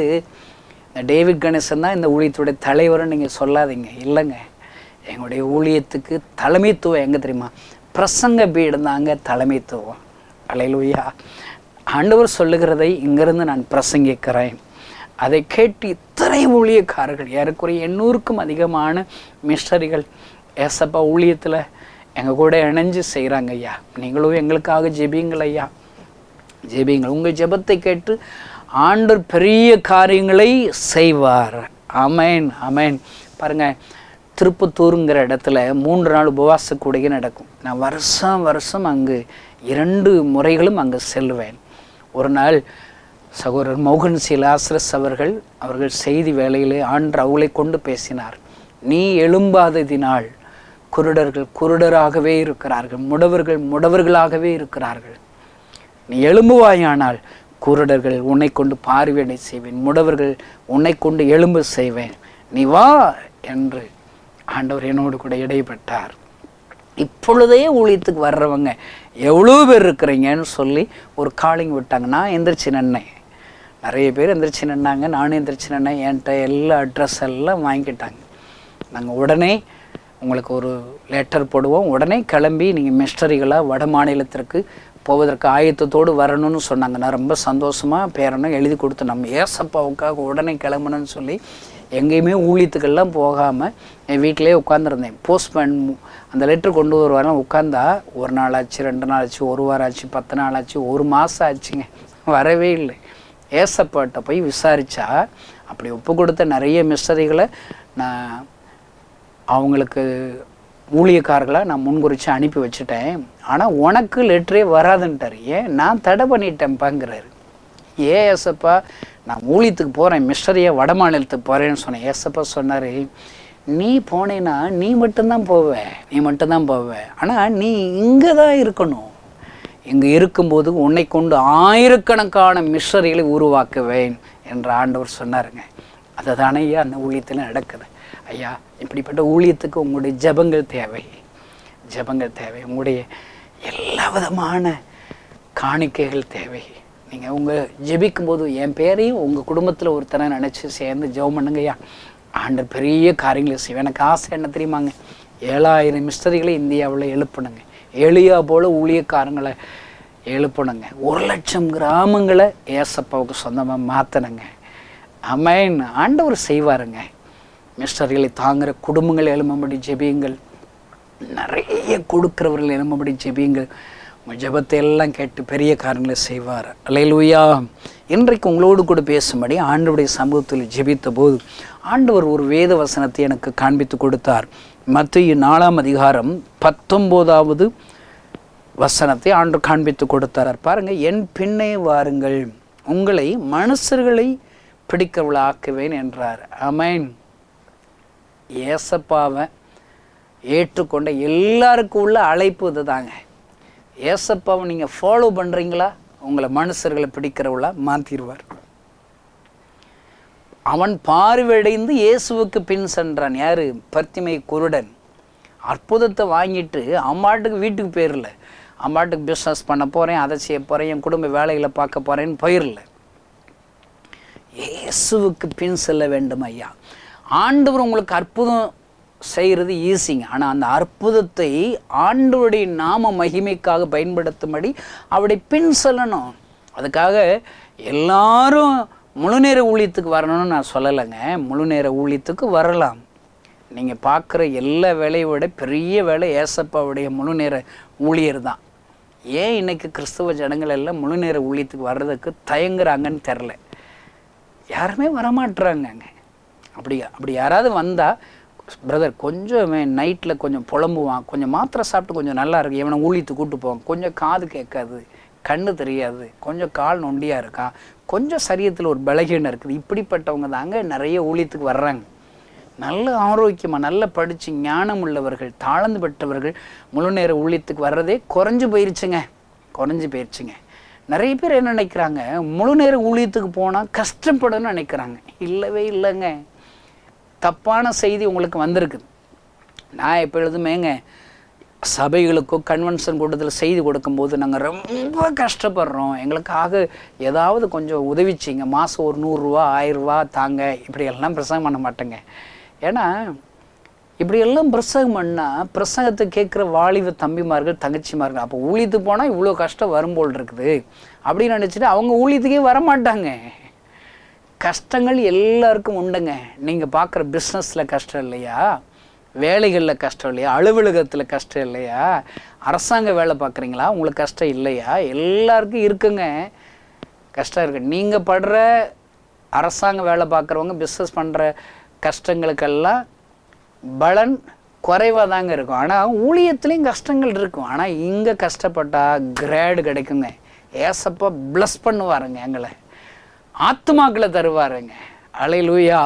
இந்த டேவிட் கணேசன் தான் இந்த ஊழியத்துடைய தலைவர்னு நீங்கள் சொல்லாதீங்க. இல்லைங்க, எங்களுடைய ஊழியத்துக்கு தலைமைத்துவம் எங்கே தெரியுமா? பிரசங்க பீடம் தாங்க தலைமைத்துவம். அல்லேலூயா. ஆண்டவர் சொல்லுகிறதை இங்கிருந்து நான் பிரசங்கிக்கிறேன். அதை கேட்டு இத்தனை ஊழியக்காரர்கள், ஏறக்குறைய 800க்கும் அதிகமான மிஷனரிகள் ஏசப்பா ஊழியத்தில் எங்கள் கூட இணைஞ்சு செய்கிறாங்க ஐயா. நீங்களும் எங்களுக்காக ஜெபியுங்கள் ஐயா, ஜெபியுங்கள். உங்கள் ஜெபத்தை கேட்டு ஆண்டவர் பெரிய காரியங்களை செய்வார். ஆமேன், ஆமேன். பாருங்கள், திருப்பத்தூருங்கிற இடத்துல 3 நாள் உபவாச கூடையே நடக்கும். நான் வருஷம் அங்கு 2 முறைகளும் அங்கே செல்வேன். ஒரு நாள் சகோதரர் மோகன் சிலாசரஸ் அவர்கள் செய்தி வேளையிலே ஆண்டு அவளை கொண்டு பேசினார். நீ எழும்பாததினால் குருடர்கள் குருடராகவே இருக்கிறார்கள், முடவர்கள் முடவர்களாகவே இருக்கிறார்கள். நீ எழும்புவாயானால் குருடர்கள் உன்னை கொண்டு பார்வையடை செய்வேன், முடவர்கள் உன்னை கொண்டு எழும்பு செய்வேன், நீ வா என்று ஆண்டவர் என்னோடு கூட இடைப்பட்டார். இப்பொழுதே ஊழியத்துக்கு வர்றவங்க எவ்வளோ பேர் இருக்கிறீங்கன்னு சொல்லி ஒரு காலிங் விட்டாங்க. நான் எந்திரிச்சு நின்னேன். நிறைய பேர் எந்திரிச்சு நின்னாங்க, நானும் எந்திரிச்சு நின்னேன். என்கிட்ட எல்லா அட்ரஸ் எல்லாம் வாங்கிக்கிட்டாங்க. நாங்கள் உடனே உங்களுக்கு ஒரு லெட்டர் போடுவோம், உடனே கிளம்பி நீங்கள் மிஸ்டரிகளாக வட மாநிலத்திற்கு போவதற்கு ஆயத்தத்தோடு வரணும்னு சொன்னாங்க. நான் ரொம்ப சந்தோஷமாக பேரனும் எழுதி கொடுத்து நம்ம ஏசப்பாவுக்காக உடனே கிளம்பணும்னு சொல்லி எங்கேயுமே ஊழியத்துக்கெல்லாம் போகாமல் என் வீட்டிலே உட்காந்துருந்தேன். போஸ்ட்மேன் அந்த லெட்டர் கொண்டு வருவாரெலாம் உட்காந்தா 1 நாள் ஆச்சு, 2 நாள் ஆச்சு, 1 வாரம் ஆச்சு, 10 நாள் ஆச்சு, 1 மாதம் ஆச்சுங்க, வரவே இல்லை. ஏசப்பாட்ட போய் விசாரித்தா அப்படி ஒப்பு கொடுத்த நிறைய மிஸ்டரிகளை நான் அவங்களுக்கு ஊழியக்காரர்களாக நான் முன்குறித்து அனுப்பி வச்சுட்டேன். ஆனால் உனக்கு லெட்டரே வராதுன்ட்டார். ஏன்? நான் தடை பண்ணிட்டேன்ப்பாங்கிறாரு. ஏசப்பா, நான் ஊழியத்துக்கு போகிறேன், மிஸ்டரியாக வட மாநிலத்துக்கு போகிறேன்னு சொன்னேன். ஏசப்பா சொன்னார், நீ போனேன்னா நீ மட்டும்தான் போவ, ஆனால் நீ இங்கே தான் இருக்கணும். இங்கே இருக்கும்போது உன்னை கொண்டு ஆயிரக்கணக்கான மிஷனரிகளை உருவாக்குவேன் என்று ஆண்டவர் சொன்னாருங்க. அதை தானே ஐயா அந்த ஊழியத்தில் நடக்குது. ஐயா, இப்படிப்பட்ட ஊழியத்துக்கு உங்களுடைய ஜெபங்கள் தேவை, உங்களுடைய எல்லா விதமான காணிக்கைகள் தேவை. நீங்கள் உங்கள் ஜெபிக்கும்போது என் பேரையும் உங்கள் குடும்பத்தில் ஒருத்தனை நினச்சி சேர்ந்து ஜெபம் பண்ணுங்கய்யா. ஆண்டவர் பெரிய காரியங்களை செய்வேன். எனக்கு ஆசை என்ன தெரியுமாங்க? 7000 மிஸ்டரிகளை இந்தியாவில் எழுப்பணுங்க. எளியா போல் ஊழியக்காரங்களை எழுப்பணுங்க. 1,00,000 கிராமங்களை ஏசப்பாவுக்கு சொந்தமாக மாற்றணுங்க. ஆமென். ஆண்டவர் செய்வாருங்க. மிஸ்டரிகளை தாங்குகிற குடும்பங்கள் எழும்பும்படி ஜெபியுங்கள். நிறைய கொடுக்குறவர்கள் எழும்பும்படி ஜெபியுங்கள். உங்கள் ஜெபத்தை எல்லாம் கேட்டு பெரிய காரியங்களை செய்வார். அல்லேலூயா. இன்றைக்கு உங்களோடு கூட பேசும்படி ஆண்டவருடைய சமூகத்தில் ஜெபித்த போது ஆண்டவர் ஒரு வேத வசனத்தை எனக்கு காண்பித்து கொடுத்தார். மத்தேயு 4ஆம் அதிகாரம் 19வது வசனத்தை ஆண்டவர் காண்பித்து கொடுத்தார். பாருங்கள், என் பின்னே வாருங்கள், உங்களை மனுஷர்களை பிடிக்கிறவளை ஆக்குவேன் என்றார். ஆமென். ஏசப்பாவை ஏற்றுக்கொண்ட எல்லாருக்கும் உள்ள அழைப்பு இது தாங்க. ஏசப்பாவை நீங்கள் ஃபாலோ பண்ணுறீங்களா, உங்களை மனுஷர்களை பிடிக்கிறவளா மாற்றிடுவார். அவன் பார்வையடைந்து இயேசுவுக்கு பின் சென்றான். யார்? பர்த்திமை குருடன். அற்புதத்தை வாங்கிட்டு அம்மாட்டுக்கு வீட்டுக்கு போயிடல, அம்மாட்டுக்கு பிஸ்னஸ் பண்ண போகிறேன், அதை செய்ய போகிறேன், என் குடும்ப வேலைகளை பார்க்க போகிறேன்னு போயிடல. இயேசுவுக்கு பின் செல்ல வேண்டும் ஐயா. ஆண்டவர் உங்களுக்கு அற்புதம் செய்கிறது ஈஸிங்க. ஆனால் அந்த அற்புதத்தை ஆண்டவருடைய நாம மகிமைக்காக பயன்படுத்தும்படி அவருடைய பின் செல்லணும். அதுக்காக எல்லாரும் முழு நேர ஊழியத்துக்கு வரணும்னு நான் சொல்லலைங்க. முழு நேர ஊழியத்துக்கு வரலாம். நீங்கள் பார்க்குற எல்லா வேலையை விட பெரிய வேலை ஏசப்பாவுடைய முழு நேர ஊழியர் தான். ஏன் இன்றைக்கி கிறிஸ்தவ ஜனங்கள் எல்லாம் முழு நேர ஊழியத்துக்கு வர்றதுக்கு தயங்குறாங்கன்னு தெரில. யாருமே வரமாட்டுறாங்கங்க. அப்படி யாராவது வந்தால், பிரதர் கொஞ்சம் நைட்டில் கொஞ்சம் புலம்புவான், கொஞ்சம் மாத்திரை சாப்பிட்டு கொஞ்சம் நல்லா இருக்கு, இவனை ஊழியத்துக்கு கூப்பிட்டு போவான், கொஞ்சம் காது கேட்காது, கண்ணு தெரியாது, கொஞ்சம் கால் நொண்டியாக இருக்கான், கொஞ்சம் சரீரத்தில் ஒரு பலகீனம் இருக்குது, இப்படிப்பட்டவங்க தாங்க நிறைய ஊழியத்துக்கு வர்றாங்க. நல்ல ஆரோக்கியமாக நல்லா படித்து ஞானம் உள்ளவர்கள், தாழ்ந்து பெற்றவர்கள் முழு நேர ஊழியத்துக்கு வர்றதே குறைஞ்சி போயிடுச்சுங்க. நிறைய பேர் என்ன நினைக்கிறாங்க, முழு நேர ஊழியத்துக்கு போனால் கஷ்டப்படணும்னு நினைக்கிறாங்க. இல்லவே இல்லைங்க. தப்பான செய்தி உங்களுக்கு வந்திருக்குது. நான் எப்பொழுதுமேங்க சபைகளுக்கோ கன்வென்ஷன் கூட்டத்தில் செய்தி கொடுக்கும்போது நாங்கள் ரொம்ப கஷ்டப்படுறோம், எங்களுக்காக ஏதாவது கொஞ்சம் உதவிச்சிங்க, மாதம் ஒரு 100 ரூபா 1000 ரூபா தாங்க, இப்படியெல்லாம் பிரசங்கம் பண்ண மாட்டேங்க. ஏன்னா இப்படியெல்லாம் பிரசங்கம் பண்ணால் பிரசங்கத்தை கேட்குற வாலிப தம்பிமார்கள் தங்கச்சிமார்கள் அப்போ ஊழியத்துக்கு போனால் இவ்வளோ கஷ்டம் வரும்போல் இருக்குது அப்படின்னு நினச்சிட்டு அவங்க ஊழியத்துக்கே வரமாட்டாங்க. கஷ்டங்கள் எல்லாருக்கும் உண்டுங்க. நீங்கள் பார்க்குற பிஸ்னஸில் கஷ்டம் இல்லையா, வேலைகளில் கஷ்டம் இல்லையா, அலுவலகத்தில் கஷ்டம் இல்லையா, அரசாங்க வேலை பார்க்குறீங்களா, உங்களுக்கு கஷ்டம் இல்லையா? எல்லாருக்கும் இருக்குங்க, கஷ்டம் இருக்குது. நீங்கள் படுற அரசாங்க வேலை பார்க்குறவங்க பிஸ்னஸ் பண்ணுற கஷ்டங்களுக்கெல்லாம் பலன் குறைவாக தாங்க இருக்கும். ஆனால் ஊழியத்துலேயும் கஷ்டங்கள் இருக்கும். ஆனால் இங்கே கஷ்டப்பட்டால் கிரேடு கிடைக்குங்க. ஏசப்பா ப்ளஸ் பண்ணுவாருங்க, எங்களை ஆத்துமாக்களை தருவாருங்க. அல்லேலூயா.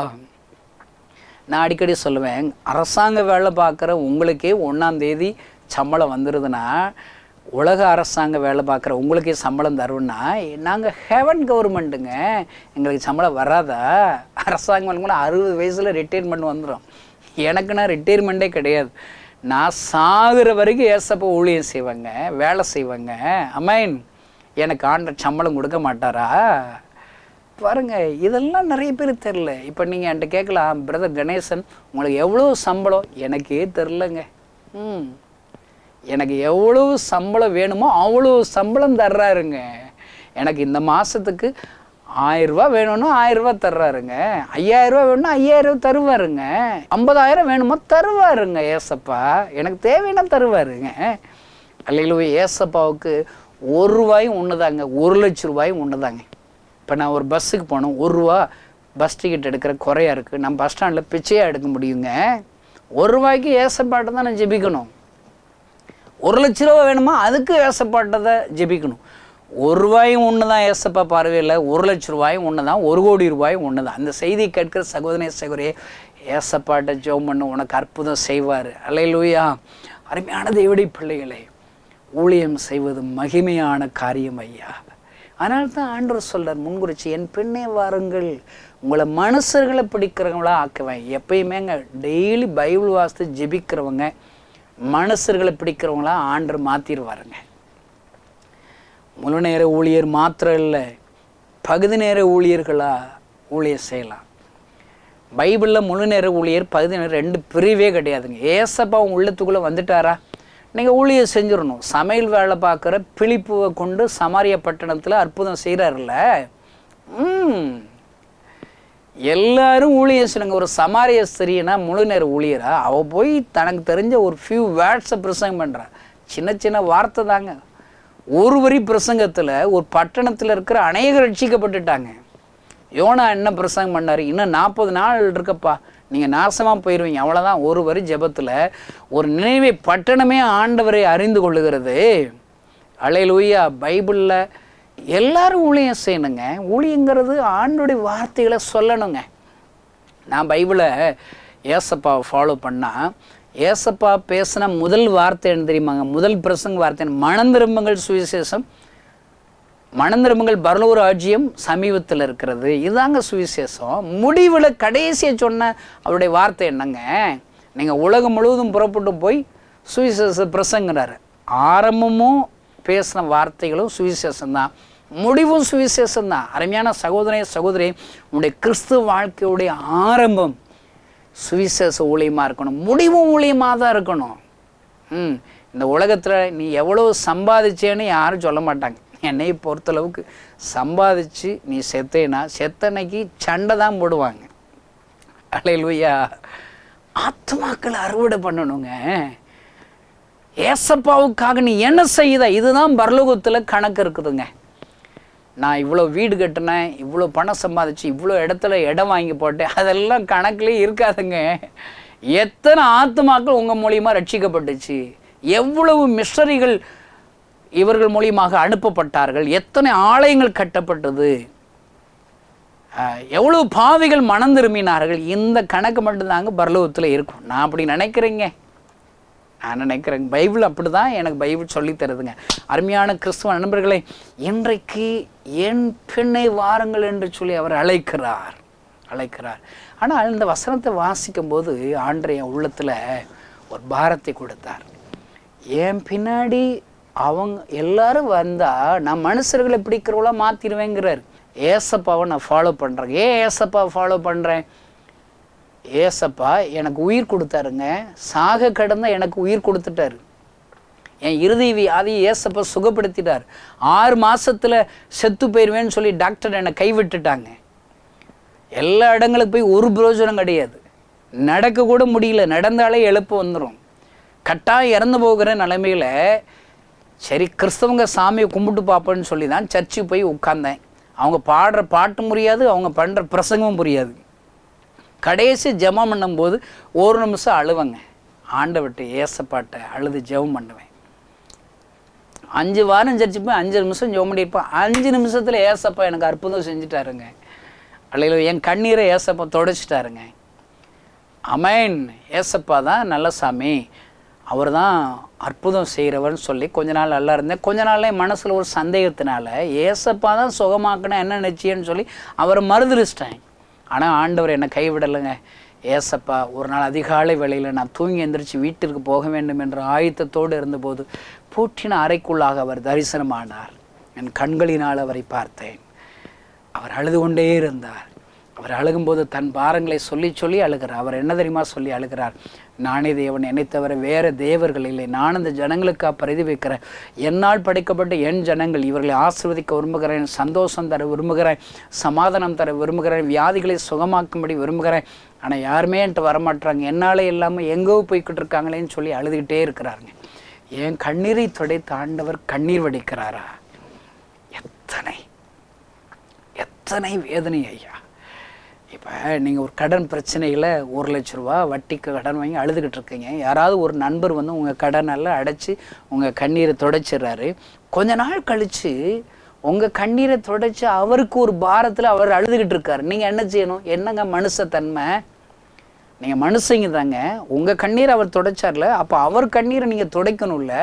நான் அடிக்கடி சொல்லுவேன், அரசாங்க வேலை பார்க்குற உங்களுக்கே 1ஆம் தேதி சம்பளம் வந்துடுதுன்னா, உலக அரசாங்க வேலை பார்க்குற உங்களுக்கே சம்பளம் தருவோன்னா, நாங்கள் ஹெவன் கவர்மெண்ட்டுங்க, எங்களுக்கு சம்பளம் வராதா? அரசாங்கம் கூட 60 வயசில் ரிட்டைர்மெண்ட் வந்துடும். எனக்குன்னா ரிட்டைர்மெண்ட்டே கிடையாது. நான் சாகுற வரைக்கும் ஏசப்பா ஊழியம் செய்வேங்க, வேலை செய்வேங்க. அமேன். எனக்கு ஆண்டவர் சம்பளம் கொடுக்க மாட்டாரா? பாருங்க, இதெல்லாம் நிறைய பேர் தெரில. இப்போ நீங்கள் என்கிட்ட கேட்கலாம், பிரதர் கணேசன் உங்களுக்கு எவ்வளோ சம்பளம்? எனக்கே தெரிலங்க. எனக்கு எவ்வளவு சம்பளம் வேணுமோ அவ்வளோ சம்பளம் தர்றாருங்க. எனக்கு இந்த மாதத்துக்கு 1000 ரூபா வேணும்னா 1000 ரூபா தர்றாருங்க, 5000 ரூபா வேணும்னா 5000 ரூபா தருவாருங்க, 50000 வேணுமோ தருவாருங்க. ஏசப்பா எனக்கு தேவைன்னா தருவாருங்க. அல்லேலூயா. ஏசப்பாவுக்கு 1 ரூபாயும் ஒன்று தாங்க, 1 லட்சம் ரூபாயும் ஒன்று தாங்க. இப்போ நான் ஒரு பஸ்ஸுக்கு போனோம், 1 ரூபா பஸ் டிக்கெட் எடுக்கிற குறையா இருக்குது, நம்ம பஸ் ஸ்டாண்டில் பிச்சையாக எடுக்க முடியுங்க. 1 ரூபாய்க்கு ஏசப்பாட்டை தான் நான் ஜெபிக்கணும். 1 லட்ச ரூபா வேணுமா, அதுக்கு ஏசப்பாட்டை தான் ஜெபிக்கணும். 1 ரூபாயும் ஒன்று தான் ஏசப்பா பார்வையில், 1 லட்ச ரூபாயும் ஒன்று தான், 1 கோடி ரூபாயும் ஒன்று தான். அந்த செய்தியை கேட்கிற சகோதரனே சகோதரியே, ஏசப்பாட்ட ஜெபம் பண்ண உனக்கு அற்புதம் செய்வார். அல்லேலூயா. அருமையான தேவனுடைய பிள்ளைகளே, ஊழியம் செய்வது மகிமையான காரியம் ஐயா. அதனால தான் ஆண்டவர் சொல்கிறார் முன்குறிச்சி, என் பின்னே வாருங்கள், உங்களை மனுஷர்களை பிடிக்கிறவங்களா ஆக்குவேன். எப்பயுமேங்க டெய்லி பைபிள் வாசித்து ஜெபிக்கிறவங்க மனுஷர்களை பிடிக்கிறவங்களா ஆண்டவர் மாற்றிடுவாருங்க. முழு நேர ஊழியர் மாத்திரம் இல்லை, பகுதி நேர ஊழியர்களாக ஊழியர் செய்யலாம். பைபிளில் முழு நேர ஊழியர் பகுதி நேரம் 2 பிரிவே கிடையாதுங்க. ஏசப்பா உள்ளத்துக்குள்ளே வந்துட்டாரா, நீங்கள் ஊழியர் செஞ்சிடணும். சமையல் வேலை பார்க்குற பிலிப்புவை கொண்டு சமாரிய பட்டணத்தில் அற்புதம் செய்கிறாருல்ல, எல்லாரும் ஊழியர் செய்யுங்க. ஒரு சமாரிய ஸ்திரீனா முழு நேர ஊழியரா? அவள் போய் தனக்கு தெரிஞ்ச ஒரு ஃபியூ வேர்ட்ஸை பிரசங்கம் பண்ணுறா. சின்ன சின்ன வார்த்தை தாங்க, ஒரு வரி பிரசங்கத்தில் ஒரு பட்டணத்தில் இருக்கிற அநேகர் ரட்சிக்கப்பட்டுட்டாங்க. யோனா என்ன பிரசங்கம் பண்ணார்? இன்னும் 40 நாள் இருக்கப்பா, நீங்கள் நாசமாக போயிடுவீங்க. அவ்வளோதான். ஒரு வரி ஜெபத்தில் ஒரு நினைவை பட்டணமே ஆண்டவரை அறிந்து கொள்ளுகிறது. அல்லேலூயா. பைபிளில் எல்லாரும் ஊழியம் செய்யணுங்க. ஊழியங்கிறது ஆண்டோடைய வார்த்தைகளை சொல்லணுங்க. நான் பைபிளை ஏசப்பாவை ஃபாலோ பண்ணால், ஏசப்பா பேசின முதல் வார்த்தை என்ன தெரியுமாங்க? முதல் பிரசங்க வார்த்தை மனந்திரும்புங்கள் சுவிசேஷம், மனந்திரும்புங்கள் பரலோக ராஜ்யம் சமீபத்தில் இருக்கிறது. இதுதாங்க சுவிசேஷம். முடிவில் கடைசியை சொன்ன அவருடைய வார்த்தை என்னங்க? நீங்கள் உலகம் முழுவதும் புறப்பட்டு போய் சுவிசேஷ பிரசங்கிறாரு. ஆரம்பமும் பேசின வார்த்தைகளும் சுவிசேஷம்தான், முடிவும் சுவிசேஷம்தான். அருமையான சகோதரி, உங்களுடைய கிறிஸ்துவ வாழ்க்கையுடைய ஆரம்பம் சுவிசேஷ ஊழியமாக இருக்கணும், முடிவும் ஊழியமாக தான் இருக்கணும். இந்த உலகத்தில் நீ எவ்வளோ சம்பாதிச்சேன்னு யாரும் சொல்ல மாட்டாங்க. என்னை பொறுத்தளவுக்கு சம்பாதிச்சு நீ செத்தேன்னா செத்தனைக்கு சண்டை தான் போடுவாங்க. அல்லேலூயா. ஆத்மாக்களை அறுவடை பண்ணணுங்க. ஏசப்பாவுக்காக நீ என்ன செய்யுத, இதுதான் பரலோகத்தில் கணக்கு இருக்குதுங்க. நான் இவ்வளோ வீடு கட்டினேன், இவ்வளோ பணம் சம்பாதிச்சு, இவ்வளோ இடத்துல இடம் வாங்கி போட்டேன், அதெல்லாம் கணக்குலேயே இருக்காதுங்க. எத்தனை ஆத்மாக்கள் உங்கள் மூலியமாக ரட்சிக்கப்பட்டுச்சு, எவ்வளவு மிஷனரிகள் இவர்கள் மூலியமாக அனுப்பப்பட்டார்கள், எத்தனை ஆலயங்கள் கட்டப்பட்டது, எவ்வளவு பாவிகள் மனம் திரும்பினார்கள். இந்த கணக்கு மட்டும்தாங்க பரலோகத்தில் இருக்கும். நான் அப்படி நினைக்கிறேங்க. நான் நினைக்கிறேன் பைபிள் அப்படி தான் எனக்கு பைபிள் சொல்லி தருதுங்க. அருமையான கிறிஸ்துவ நண்பர்களை, இன்றைக்கு என் பெண்ணை வாருங்கள் என்று சொல்லி அவர் அழைக்கிறார். ஆனால் இந்த வசனத்தை வாசிக்கும் போது ஆண்டவர் என் உள்ளத்தில் ஒரு பாரத்தை கொடுத்தார். என் பின்னாடி அவங்க எல்லாரும் வந்தால் நான் மனுஷர்களை பிடிக்கிறவளா மாற்றிடுவேங்கிறார். ஏசப்பாவை நான் ஃபாலோ பண்ணுறேன். ஏன் ஏசப்பாவை ஃபாலோ பண்ணுறேன்? ஏசப்பா எனக்கு உயிர் கொடுத்தாருங்க. சாக கடந்த எனக்கு உயிர் கொடுத்துட்டாரு. என் இறுதி வியாதியை ஏசப்பா சுகப்படுத்திட்டார். 6 மாதத்தில் செத்து போயிடுவேன்னு சொல்லி டாக்டர் என்னை கைவிட்டுட்டாங்க. எல்லா இடங்களுக்கு போய் ஒரு பிரயோஜனம் கிடையாது. நடக்க கூட முடியல, நடந்தாலே எழுப்பு வந்துடும். கட்டாயம் இறந்து போகிற நிலைமையில் சரி கிறிஸ்தவங்க சாமியை கும்பிட்டு பார்ப்பேன்னு சொல்லி தான் சர்ச்சுக்கு போய் உட்கார்ந்தேன். அவங்க பாடுற பாட்டு புரியாது, அவங்க பண்ணுற பிரசங்கமும் புரியாது. கடைசி ஜெபம் பண்ணும்போது 1 நிமிஷம் அழுவங்க. ஆண்டவர்கிட்ட ஏசப்பாட்டை அழுது ஜெபம் பண்ணுவேன். 5 வாரம் சர்ச்சு போய் 5 நிமிஷம் ஜெபம் பண்ணியிருப்பேன். 5 நிமிஷத்தில் ஏசப்பா எனக்கு அற்புதம் செஞ்சுட்டாருங்க. அல்லையில என் கண்ணீரை ஏசப்பா தொடச்சிட்டாருங்க. அமேன். ஏசப்பா தான் நல்ல சாமி, அவர் தான் அற்புதம் செய்கிறவர்னு சொல்லி கொஞ்ச நாள் நல்லா இருந்தேன். கொஞ்ச நாள்ல என் மனசில் ஒரு சந்தேகத்தினால ஏசப்பா தான் சுகமாக்குனா என்ன நிச்சயம்னு சொல்லி அவரை மறுதலிச்சிட்டேன். ஆனால் ஆண்டவர் என்னை கைவிடலைங்க. ஏசப்பா ஒரு நாள் அதிகாலை வேளையில் நான் தூங்கி எந்திரிச்சு வீட்டிற்கு போக வேண்டும் என்ற ஆயத்தத்தோடு இருந்தபோது பூட்டின அறைக்குள்ளாக அவர் தரிசனமானார். என் கண்களினால் அவரை பார்த்தேன். அவர் அழுது கொண்டே இருந்தார். அவர் அழுகும்போது தன் பாரங்களை சொல்லி சொல்லி அழுகிறார். அவர் என்ன தெரியுமா சொல்லி அழுகிறார்? நானே தேவன், என்னை தவிர வேறு தேவர்கள் இல்லை. நான் இந்த ஜனங்களுக்காக பிரதி வைக்கிறேன். என்னால் படைக்கப்பட்ட என் ஜனங்கள், இவர்களை ஆசீர்வதிக்க விரும்புகிறேன், சந்தோஷம் தர விரும்புகிறேன், சமாதானம் தர விரும்புகிறேன், வியாதிகளை சுகமாக்கும்படி விரும்புகிறேன். ஆனால் யாருமே என்கிட்ட வரமாட்டாங்க, என்னாலே இல்லாமல் எங்கோ போய்கிட்டு இருக்காங்களேன்னு சொல்லி அழுதுகிட்டே இருக்கிறாருங்க. என் கண்ணீரை துடைத்த ஆண்டவர் கண்ணீர் வடிக்கிறாரா? எத்தனை வேதனை ஐயா! இப்போ நீங்கள் ஒரு கடன் பிரச்சனையில் 1 லட்ச ரூபா வட்டிக்கு கடன் வாங்கி அழுதுகிட்டு இருக்கீங்க. யாராவது ஒரு நண்பர் வந்து உங்கள் கடனெல்லாம் அடைச்சி உங்கள் கண்ணீரை துடைச்சிடுறாரு. கொஞ்ச நாள் கழித்து உங்கள் கண்ணீரை துடைச்சி அவருக்கு ஒரு பாரத்தில் அவர் அழுதுகிட்டு இருக்கார். நீங்கள் என்ன செய்யணும்? என்னங்க மனுஷத்தன்மை? நீங்கள் மனுஷங்க தாங்க. உங்கள் கண்ணீரை அவர் துடைச்சார்ல, அப்போ அவர் கண்ணீரை நீங்கள் துடைக்கணும்ல.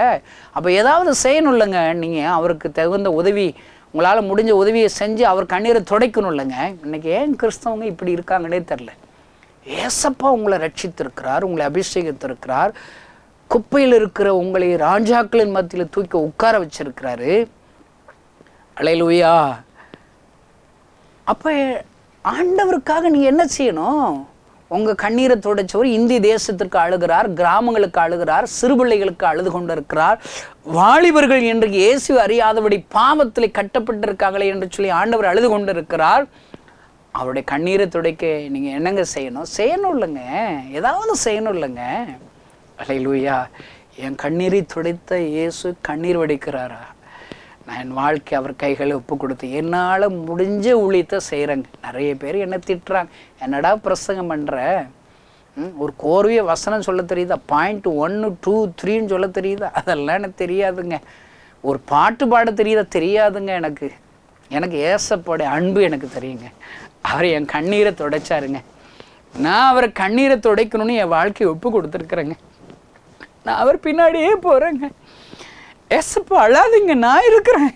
அப்போ ஏதாவது செய்யணும் இல்லைங்க. நீங்கள் அவருக்கு தகுந்த உதவி, உங்களால் முடிஞ்ச உதவியை செஞ்சு அவர் கண்ணீரை துடைக்கணும் இல்லைங்க. இன்றைக்கி ஏன் கிறிஸ்தவங்க இப்படி இருக்காங்கன்னே தெரில. ஏசப்பா உங்களை ரட்சித்திருக்கிறார், உங்களை அபிஷேகித்திருக்கிறார். குப்பையில் இருக்கிற உங்களை ராஜாக்களின் மத்தியில் தூக்கி உட்கார வச்சிருக்கிறாரு. அல்லேலூயா. அப்போ ஆண்டவருக்காக நீங்கள் என்ன செய்யணும்? உங்கள் கண்ணீரை துடைச்சவர் இந்திய தேசத்திற்கு அழுகிறார், கிராமங்களுக்கு அழுகிறார், சிறுபிள்ளைகளுக்கு அழுது கொண்டிருக்கிறார். வாலிபர்கள் என்று இயேசு அறியாதபடி பாவத்தில் கட்டப்பட்டிருக்காங்களே என்று சொல்லி ஆண்டவர் அழுது கொண்டிருக்கிறார். அவருடைய கண்ணீரை துடைக்க நீங்கள் என்னங்க செய்யணும்? செய்யணும் இல்லைங்க, ஏதாவது செய்யணும் இல்லைங்க. அல்லேலூயா. என் கண்ணீரை துடைத்த இயேசு கண்ணீர் வடிக்கிறாரா? நான் என் வாழ்க்கை அவர் கைகளை ஒப்பு கொடுத்து என்னால் முடிஞ்ச ஊழியத்தை செய்கிறேங்க. நிறைய பேர் என்ன திட்டுறாங்க, என்னடா பிரசங்கம் பண்ணுற, ஒரு கோர்வைய வசனம் சொல்ல தெரியுதா, பாயிண்ட் 1 2 3ன்னு சொல்ல தெரியுதா, அதெல்லாம் எனக்கு தெரியாதுங்க. ஒரு பாட்டு பாட தெரியாதுங்க. எனக்கு ஏசப்போடைய அன்பு எனக்கு தெரியுங்க. அவர் என் கண்ணீரை துடைச்சாருங்க. நான் அவரை கண்ணீரை துடைக்கணும்னு என் வாழ்க்கையை ஒப்பு கொடுத்துருக்குறேங்க. நான் அவர் பின்னாடியே போகிறேங்க. ஏசப்பா அழாதீங்க, நான் இருக்கிறேன்,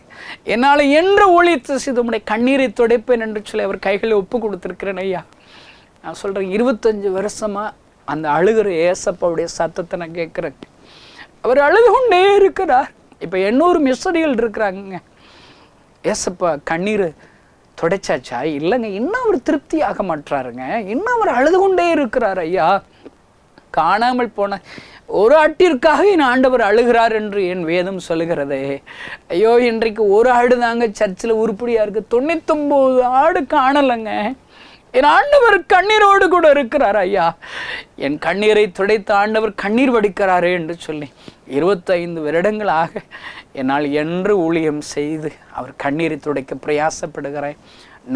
என்னால் என்ற ஊழியத்தை செய்து உங்களுடைய கண்ணீரை துடைப்பேன் என்று சொல்லி அவர் கைகளை ஒப்பு கொடுத்துருக்கிறேன் ஐயா. நான் சொல்கிறேன், 25 வருஷமாக அந்த அழுகிற ஏசப்பாவுடைய சத்தத்தை நான் கேட்குறேன். அவர் அழுது கொண்டே இருக்கிறார். இப்போ 800 மிஷனரிகள் இருக்கிறாங்க. ஏசப்பா கண்ணீர் துடைச்சாச்சா? இல்லைங்க, இன்னும் அவர் திருப்தி ஆக மாட்டாருங்க. இன்னும் அவர் அழுது கொண்டே இருக்கிறார் ஐயா. காணாமல் போன ஒரு ஆட்டிற்காக என் ஆண்டவர் அழுகிறார் என்று என் வேதம் சொல்லுகிறதே. ஐயோ, இன்றைக்கு ஒரு ஆடு தாங்க சர்ச்சில் உருப்படியாக இருக்குது, 99 ஆடு காணலைங்க. என் ஆண்டவர் கண்ணீரோடு கூட இருக்கிறார் ஐயா. என் கண்ணீரை துடைத்த ஆண்டவர் கண்ணீர் வடிக்கிறாரே என்று சொல்லி 25 வருடங்களாக என்னால் என்று ஊழியம் செய்து அவர் கண்ணீரை துடைக்க பிரயாசப்படுகிறேன்.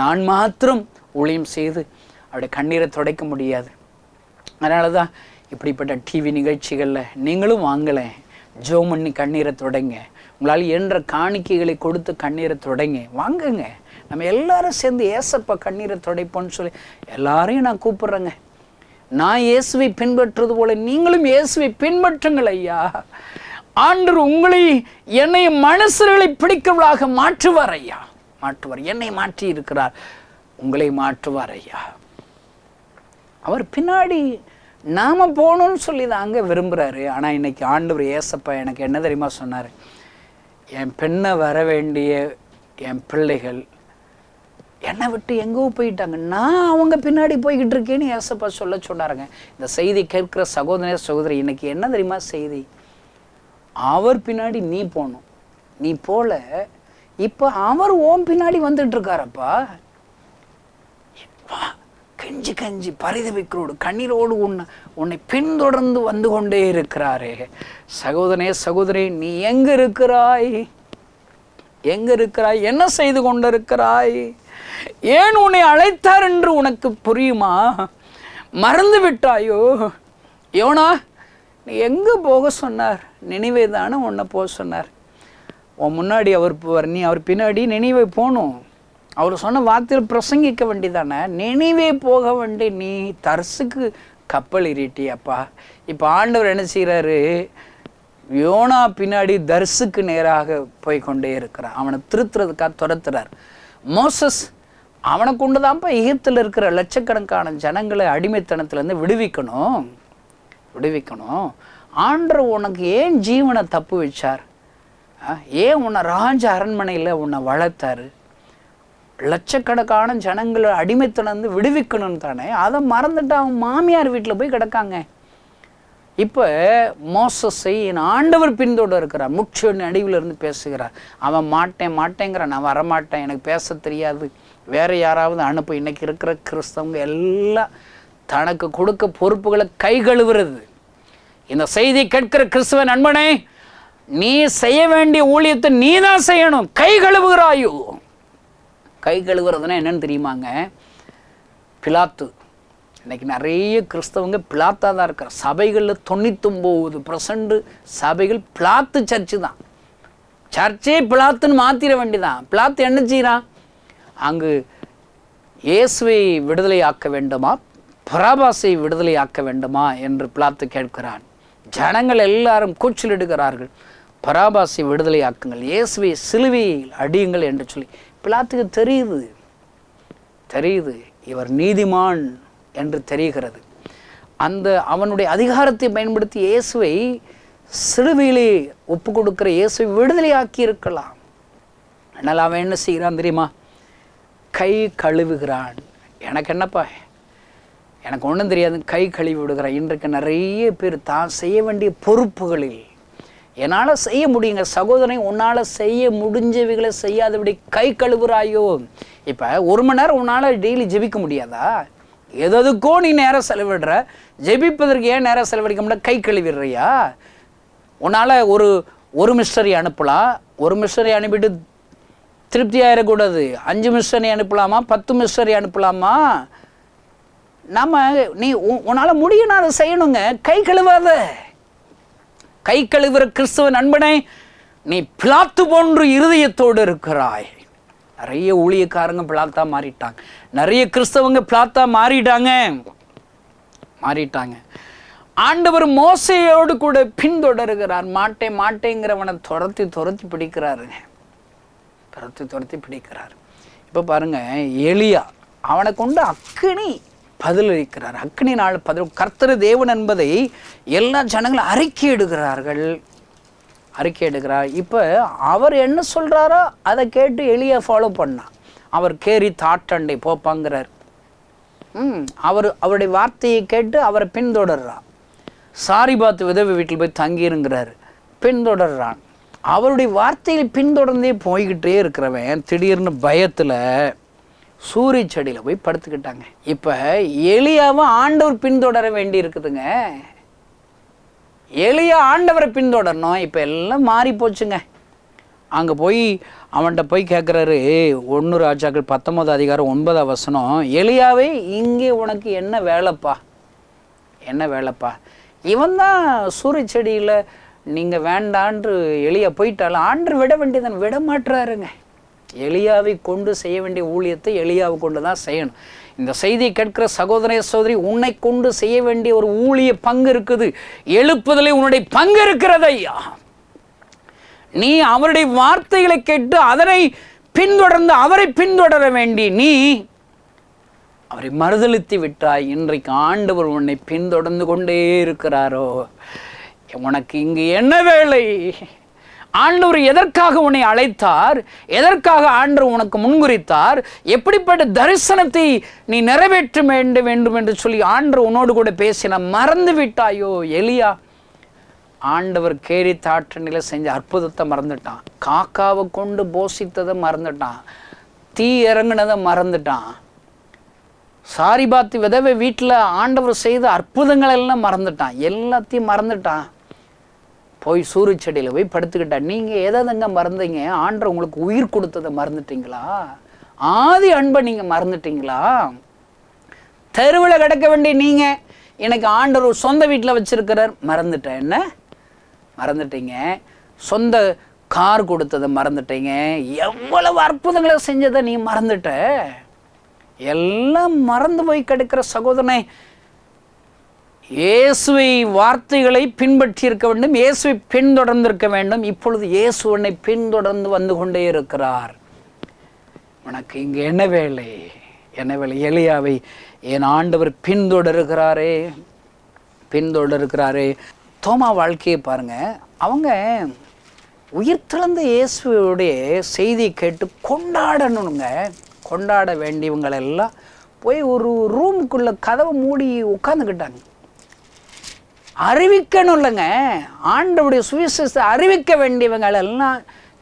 நான் மாத்திரம் ஊழியம் செய்து அவருடைய கண்ணீரை துடைக்க முடியாது. அதனால தான் இப்படிப்பட்ட டிவி நிகழ்ச்சிகளில் நீங்களும் வாங்கலை, ஜோம் பண்ணி கண்ணீரை தொடங்க, உங்களால் என்ற காணிக்கைகளை கொடுத்து கண்ணீரை தொடங்க, வாங்குங்க. நம்ம எல்லாரும் சேர்ந்து ஏசப்பா கண்ணீரை துடைப்போன்னு சொல்லி எல்லாரையும் நான் கூப்பிட்றேங்க. நான் இயேசுவை பின்பற்றுவது போல நீங்களும் இயேசுவை பின்பற்றுங்கள் ஐயா. ஆண்டவர் உங்களை என்னை மனுஷர்களை பிடிக்கிறவர்களாக மாற்றுவார் ஐயா, மாற்றுவார். என்னை மாற்றி இருக்கிறார், உங்களை மாற்றுவார் ஐயா. அவர் பின்னாடி நாம போகணும்னு சொல்லி தாங்க விரும்புகிறாரு. ஆனால் இன்னைக்கு ஆண்டவர் ஏசப்பா எனக்கு என்ன தெரியுமா சொன்னார், என் பெண்ணை வர வேண்டிய என் பிள்ளைகள் என்னை விட்டு எங்கோ போயிட்டாங்க, நான் அவங்க பின்னாடி போய்கிட்டு இருக்கேன்னு ஏசப்பா சொல்ல சொன்னாருங்க. இந்த செய்தி கேட்கிற சகோதர சகோதரி, இன்னைக்கு என்ன தெரியுமா செய்தி, அவர் பின்னாடி நீ போகணும், நீ போல இப்போ அவர் ஓம் பின்னாடி வந்துட்டு இருக்காரப்பா. கெஞ்சி கெஞ்சி பரிதவிக்கிறோடு கண்ணீரோடு உன்னை பின்தொடர்ந்து வந்து கொண்டே இருக்கிறாரே. சகோதரனே சகோதரி, நீ எங்க இருக்கிறாய், எங்க இருக்கிறாய், என்ன செய்து கொண்டிருக்கிறாய், ஏன் உன்னை அழைத்தார் என்று உனக்கு புரியுமா? மறந்து விட்டாயோ? யோனா, நீ எங்க போக சொன்னார்? நினைவே தானே உன்னை போக சொன்னார். உன் முன்னாடி அவர் போவார், நீ அவர் பின்னாடி நினைவே போகணும். அவர் சொன்ன வார்த்தையில் பிரசங்கிக்க வேண்டிதானே, நினைவே போக வேண்டி நீ தர்சுக்கு கப்பல் ஏறிட்டியப்பா. இப்போ ஆண்டவர் என்ன செய்கிறாரு, யோனா பின்னாடி தர்சுக்கு நேராக போய் கொண்டே இருக்கிறார். அவனை திருத்துறதுக்காக துரத்துறார். மோசஸ் அவனை கொண்டு தான்ப்பா எகிப்தில் இருக்கிற லட்சக்கணக்கான ஜனங்களை அடிமைத்தனத்துலேருந்து விடுவிக்கணும். ஆண்டவர் உனக்கு ஏன் ஜீவனை தப்பு வச்சார்? ஏன் உன்னை ராஜ அரண்மனையில் உன்னை வளர்த்தாரு? லட்சக்கணக்கான ஜனங்களை அடிமைத்தனந்து விடுவிக்கணும்னு தானே. அதை மறந்துட்டு அவன் மாமியார் வீட்டில் போய் கிடக்காங்க. இப்போ மோசஸை என் ஆண்டவர் பின்தொடர் இருக்கிறார். முற்று நடுவில் இருந்து பேசுகிறார். அவன் மாட்டேங்கிறான், நான் வரமாட்டேன், எனக்கு பேச தெரியாது, வேற யாராவது அனுப்பு. இன்னைக்கு இருக்கிற கிறிஸ்தவங்க எல்லாம் தனக்கு கொடுக்க பொறுப்புகளை கை கழுவுறது. இந்த செய்தி கேட்கிற கிறிஸ்தவ நண்பனே, நீ செய்ய வேண்டிய ஊழியத்தை நீ தான் செய்யணும். கை கழுவுகிறாயோ? கை கழுவுறதுன்னா என்னன்னு தெரியுமாங்க? பிலாத்து. இன்னைக்கு நிறைய கிறிஸ்தவங்க பிளாத்தா தான் இருக்கிற. சபைகளில் 99% சபைகள் பிளாத்து சர்ச்சு தான். சர்ச்சே பிளாத்துன்னு மாற்றிட வேண்டிதான். பிளாத்து என்ன செய்யறான்? அங்கு இயேசுவை விடுதலை ஆக்க வேண்டுமா, பராபாசை விடுதலை ஆக்க வேண்டுமா என்று பிலாத்து கேட்கிறான். ஜனங்கள் எல்லாரும் கூச்சலிடுகிறார்கள், பராபாசை விடுதலை ஆக்குங்கள், இயேசுவை சிலுவையில் அடியுங்கள் என்று சொல்லி. பிலாத்துக்கு தெரியுது இவர் நீதிமான் என்று தெரிகிறது. அந்த அவனுடைய அதிகாரத்தை பயன்படுத்தி இயேசுவை சிலுவையிலே ஒப்பு கொடுக்கிற இயேசுவை விடுதலை ஆக்கி இருக்கலாம். அதனால் அவன் என்ன செய்கிறான் தெரியுமா? கை கழுவுகிறான். எனக்கு என்னப்பா, எனக்கு ஒன்றும் தெரியாது, கை கழுவி விடுகிறான். இன்றைக்கு நிறைய பேர் தான் செய்ய வேண்டிய பொறுப்புகளில் என்னால் செய்ய முடியுங்க சகோதரனை, உன்னால் செய்ய முடிஞ்சவைகளை செய்யாதபடி கை கழுவுறாயோ? இப்போ 1 மணி நேரம் உன்னால் டெய்லி ஜெபிக்க முடியாதா? எதுக்கோ நீ நேரம் செலவிடுற. ஜெபிப்பதற்கு ஏன் நேரம் செலவழிக்க முடியாது? கை கழுவிடுறியா? உன்னால் ஒரு மிஸ்டரி அனுப்பலாம், ஒரு மிஷனரி அனுப்பிட்டு திருப்தி ஆயிடக்கூடாது. 5 மிஷனரி அனுப்பலாமா, 10 மிஷனரி அனுப்பலாமா? நம்ம நீ உன்னால் முடியும், அதை செய்யணுங்க. கை கழுவாத. கை கழுவுற கிறிஸ்தவ நண்பனே, நீ பிளாத்து போன்று இருதயத்தோடு இருக்கிறாய். நிறைய ஊழியக்காரங்க பிளாத்தா மாறிட்டாங்க. நிறைய கிறிஸ்தவங்க பிளாத்தா மாறிட்டாங்க. ஆண்டவர் மோசையோடு கூட பின்தொடருகிறார். மாட்டேங்கிறவனை துரத்தி பிடிக்கிறாருங்க. துரத்தி பிடிக்கிறார். இப்போ பாருங்க, எலியா அவனை கொண்டு அக்கினி பதிலளிக்கிறார். அக்கினி நாள் கர்த்தர் தேவன் என்பதை எல்லா ஜனங்களும் அறிக்கை எடுக்கிறார். இப்போ அவர் என்ன சொல்கிறாரோ அதை கேட்டு எலியா ஃபாலோ பண்ணா. அவர் கேரி தாட்டண்டை போப்பாங்கிறார். அவருடைய வார்த்தையை கேட்டு அவரை பின்தொடர்றான். சாரிபாத் விதவை வீட்டில் போய் தங்கிருங்கிறார், பின்தொடர்றான். அவருடைய வார்த்தையில் பின்தொடர்ந்தே போய்கிட்டே இருக்கிறவன் திடீர்னு பயத்தில் சூரிய செடியில் போய் படுத்துக்கிட்டாங்க. இப்போ எலியாவை ஆண்டவர் பின்தொடர வேண்டி இருக்குதுங்க. எலியா ஆண்டவரை பின்தொடரணும். இப்போ எல்லாம் மாறி போச்சுங்க. அங்கே போய் அவன்கிட்ட போய் கேட்குறாரு. 1 ராஜாக்கள் 19 அதிகாரம் 9 வசனம். எலியாவே, இங்கே உனக்கு என்ன வேலைப்பா? இவன் தான் சூரிய செடியில் நீங்கள் வேண்டான்று எலியா போயிட்டாலும் ஆண்டர் விட வேண்டியதன் விட மாட்டுறாருங்க. எலியாவை கொண்டு செய்ய வேண்டிய ஊழியத்தை எலியாவை கொண்டு தான் செய்யணும். இந்த செய்தியை கேட்கிற சகோதர சகோதரி, உன்னை கொண்டு செய்ய வேண்டிய ஒரு ஊழிய பங்கு இருக்குது. எழுப்புதலே உன்னுடைய பங்கு இருக்கிறது ஐயா. நீ அவருடைய வார்த்தைகளை கேட்டு அதனை பின்தொடர்ந்து அவரை பின்தொடர வேண்டி நீ அவரை மறுதலித்து விட்டாய். இன்றைக்கு ஆண்டவர் உன்னை பின்தொடர்ந்து கொண்டே இருக்கிறாரோ? உனக்கு இங்கு என்ன வேலை? ஆண்டவர் எதற்காக உன்னை அழைத்தார்? எதற்காக ஆண்டவர் உனக்கு முன்குறித்தார்? எப்படிப்பட்ட தரிசனத்தை நீ நிறைவேற்ற வேண்டும் என்று சொல்லி ஆண்டவர் உன்னோடு கூட பேசின மறந்து விட்டாயோ? எலியா ஆண்டவர் கேரி தாட்டனில செஞ்ச அற்புதத்தை மறந்துட்டான். காக்காவை கொண்டு போஷித்ததை மறந்துட்டான். தீ இறங்குனதை மறந்துட்டான். சாரிபாத் விதவை வீட்டில் ஆண்டவர் செய்த அற்புதங்கள் எல்லாம் மறந்துட்டான். எல்லாத்தையும் மறந்துட்டான். போய் சூரிய செடியில் போய் படுத்துக்கிட்டான். நீங்கள் எதாவதுங்க மறந்தீங்க? ஆண்டவர் உங்களுக்கு உயிர் கொடுத்ததை மறந்துட்டீங்களா? ஆதி அன்பை நீங்கள் மறந்துட்டீங்களா? தெருவில் கிடக்க வேண்டிய நீங்கள் எனக்கு ஆண்டவர் சொந்த வீட்டில் வச்சிருக்கிறார், மறந்துட்டேன். என்ன மறந்துட்டீங்க? சொந்த கார் கொடுத்ததை மறந்துட்டீங்க. எவ்வளவு அற்புதங்களை செஞ்சதை நீ மறந்துட்ட. எல்லாம் மறந்து போய் கிடக்கிற சகோதரனை, இயேசுவை வார்த்தைகளை பின்பற்றி இருக்க வேண்டும். இயேசுவை பின்தொடர்ந்திருக்க வேண்டும். இப்பொழுது இயேசுவனை பின்தொடர்ந்து வந்து கொண்டே இருக்கிறார். உனக்கு இங்கு என்ன வேலை? எலியாவை என் ஆண்டவர் பின்தொடருகிறாரே. தோமா வாழ்க்கையை பாருங்க. அவங்க உயிர்த்தெழுந்த இயேசுடைய செய்தியை கேட்டு கொண்டாட வேண்டியவங்களெல்லாம் போய் ஒரு ரூமுக்குள்ளே கதவை மூடி உட்காந்துக்கிட்டாங்க. அறிவிக்கணும் இல்லைங்க, ஆண்டவருடைய சுவிசேஷத்தை அறிவிக்க வேண்டியவங்களெல்லாம்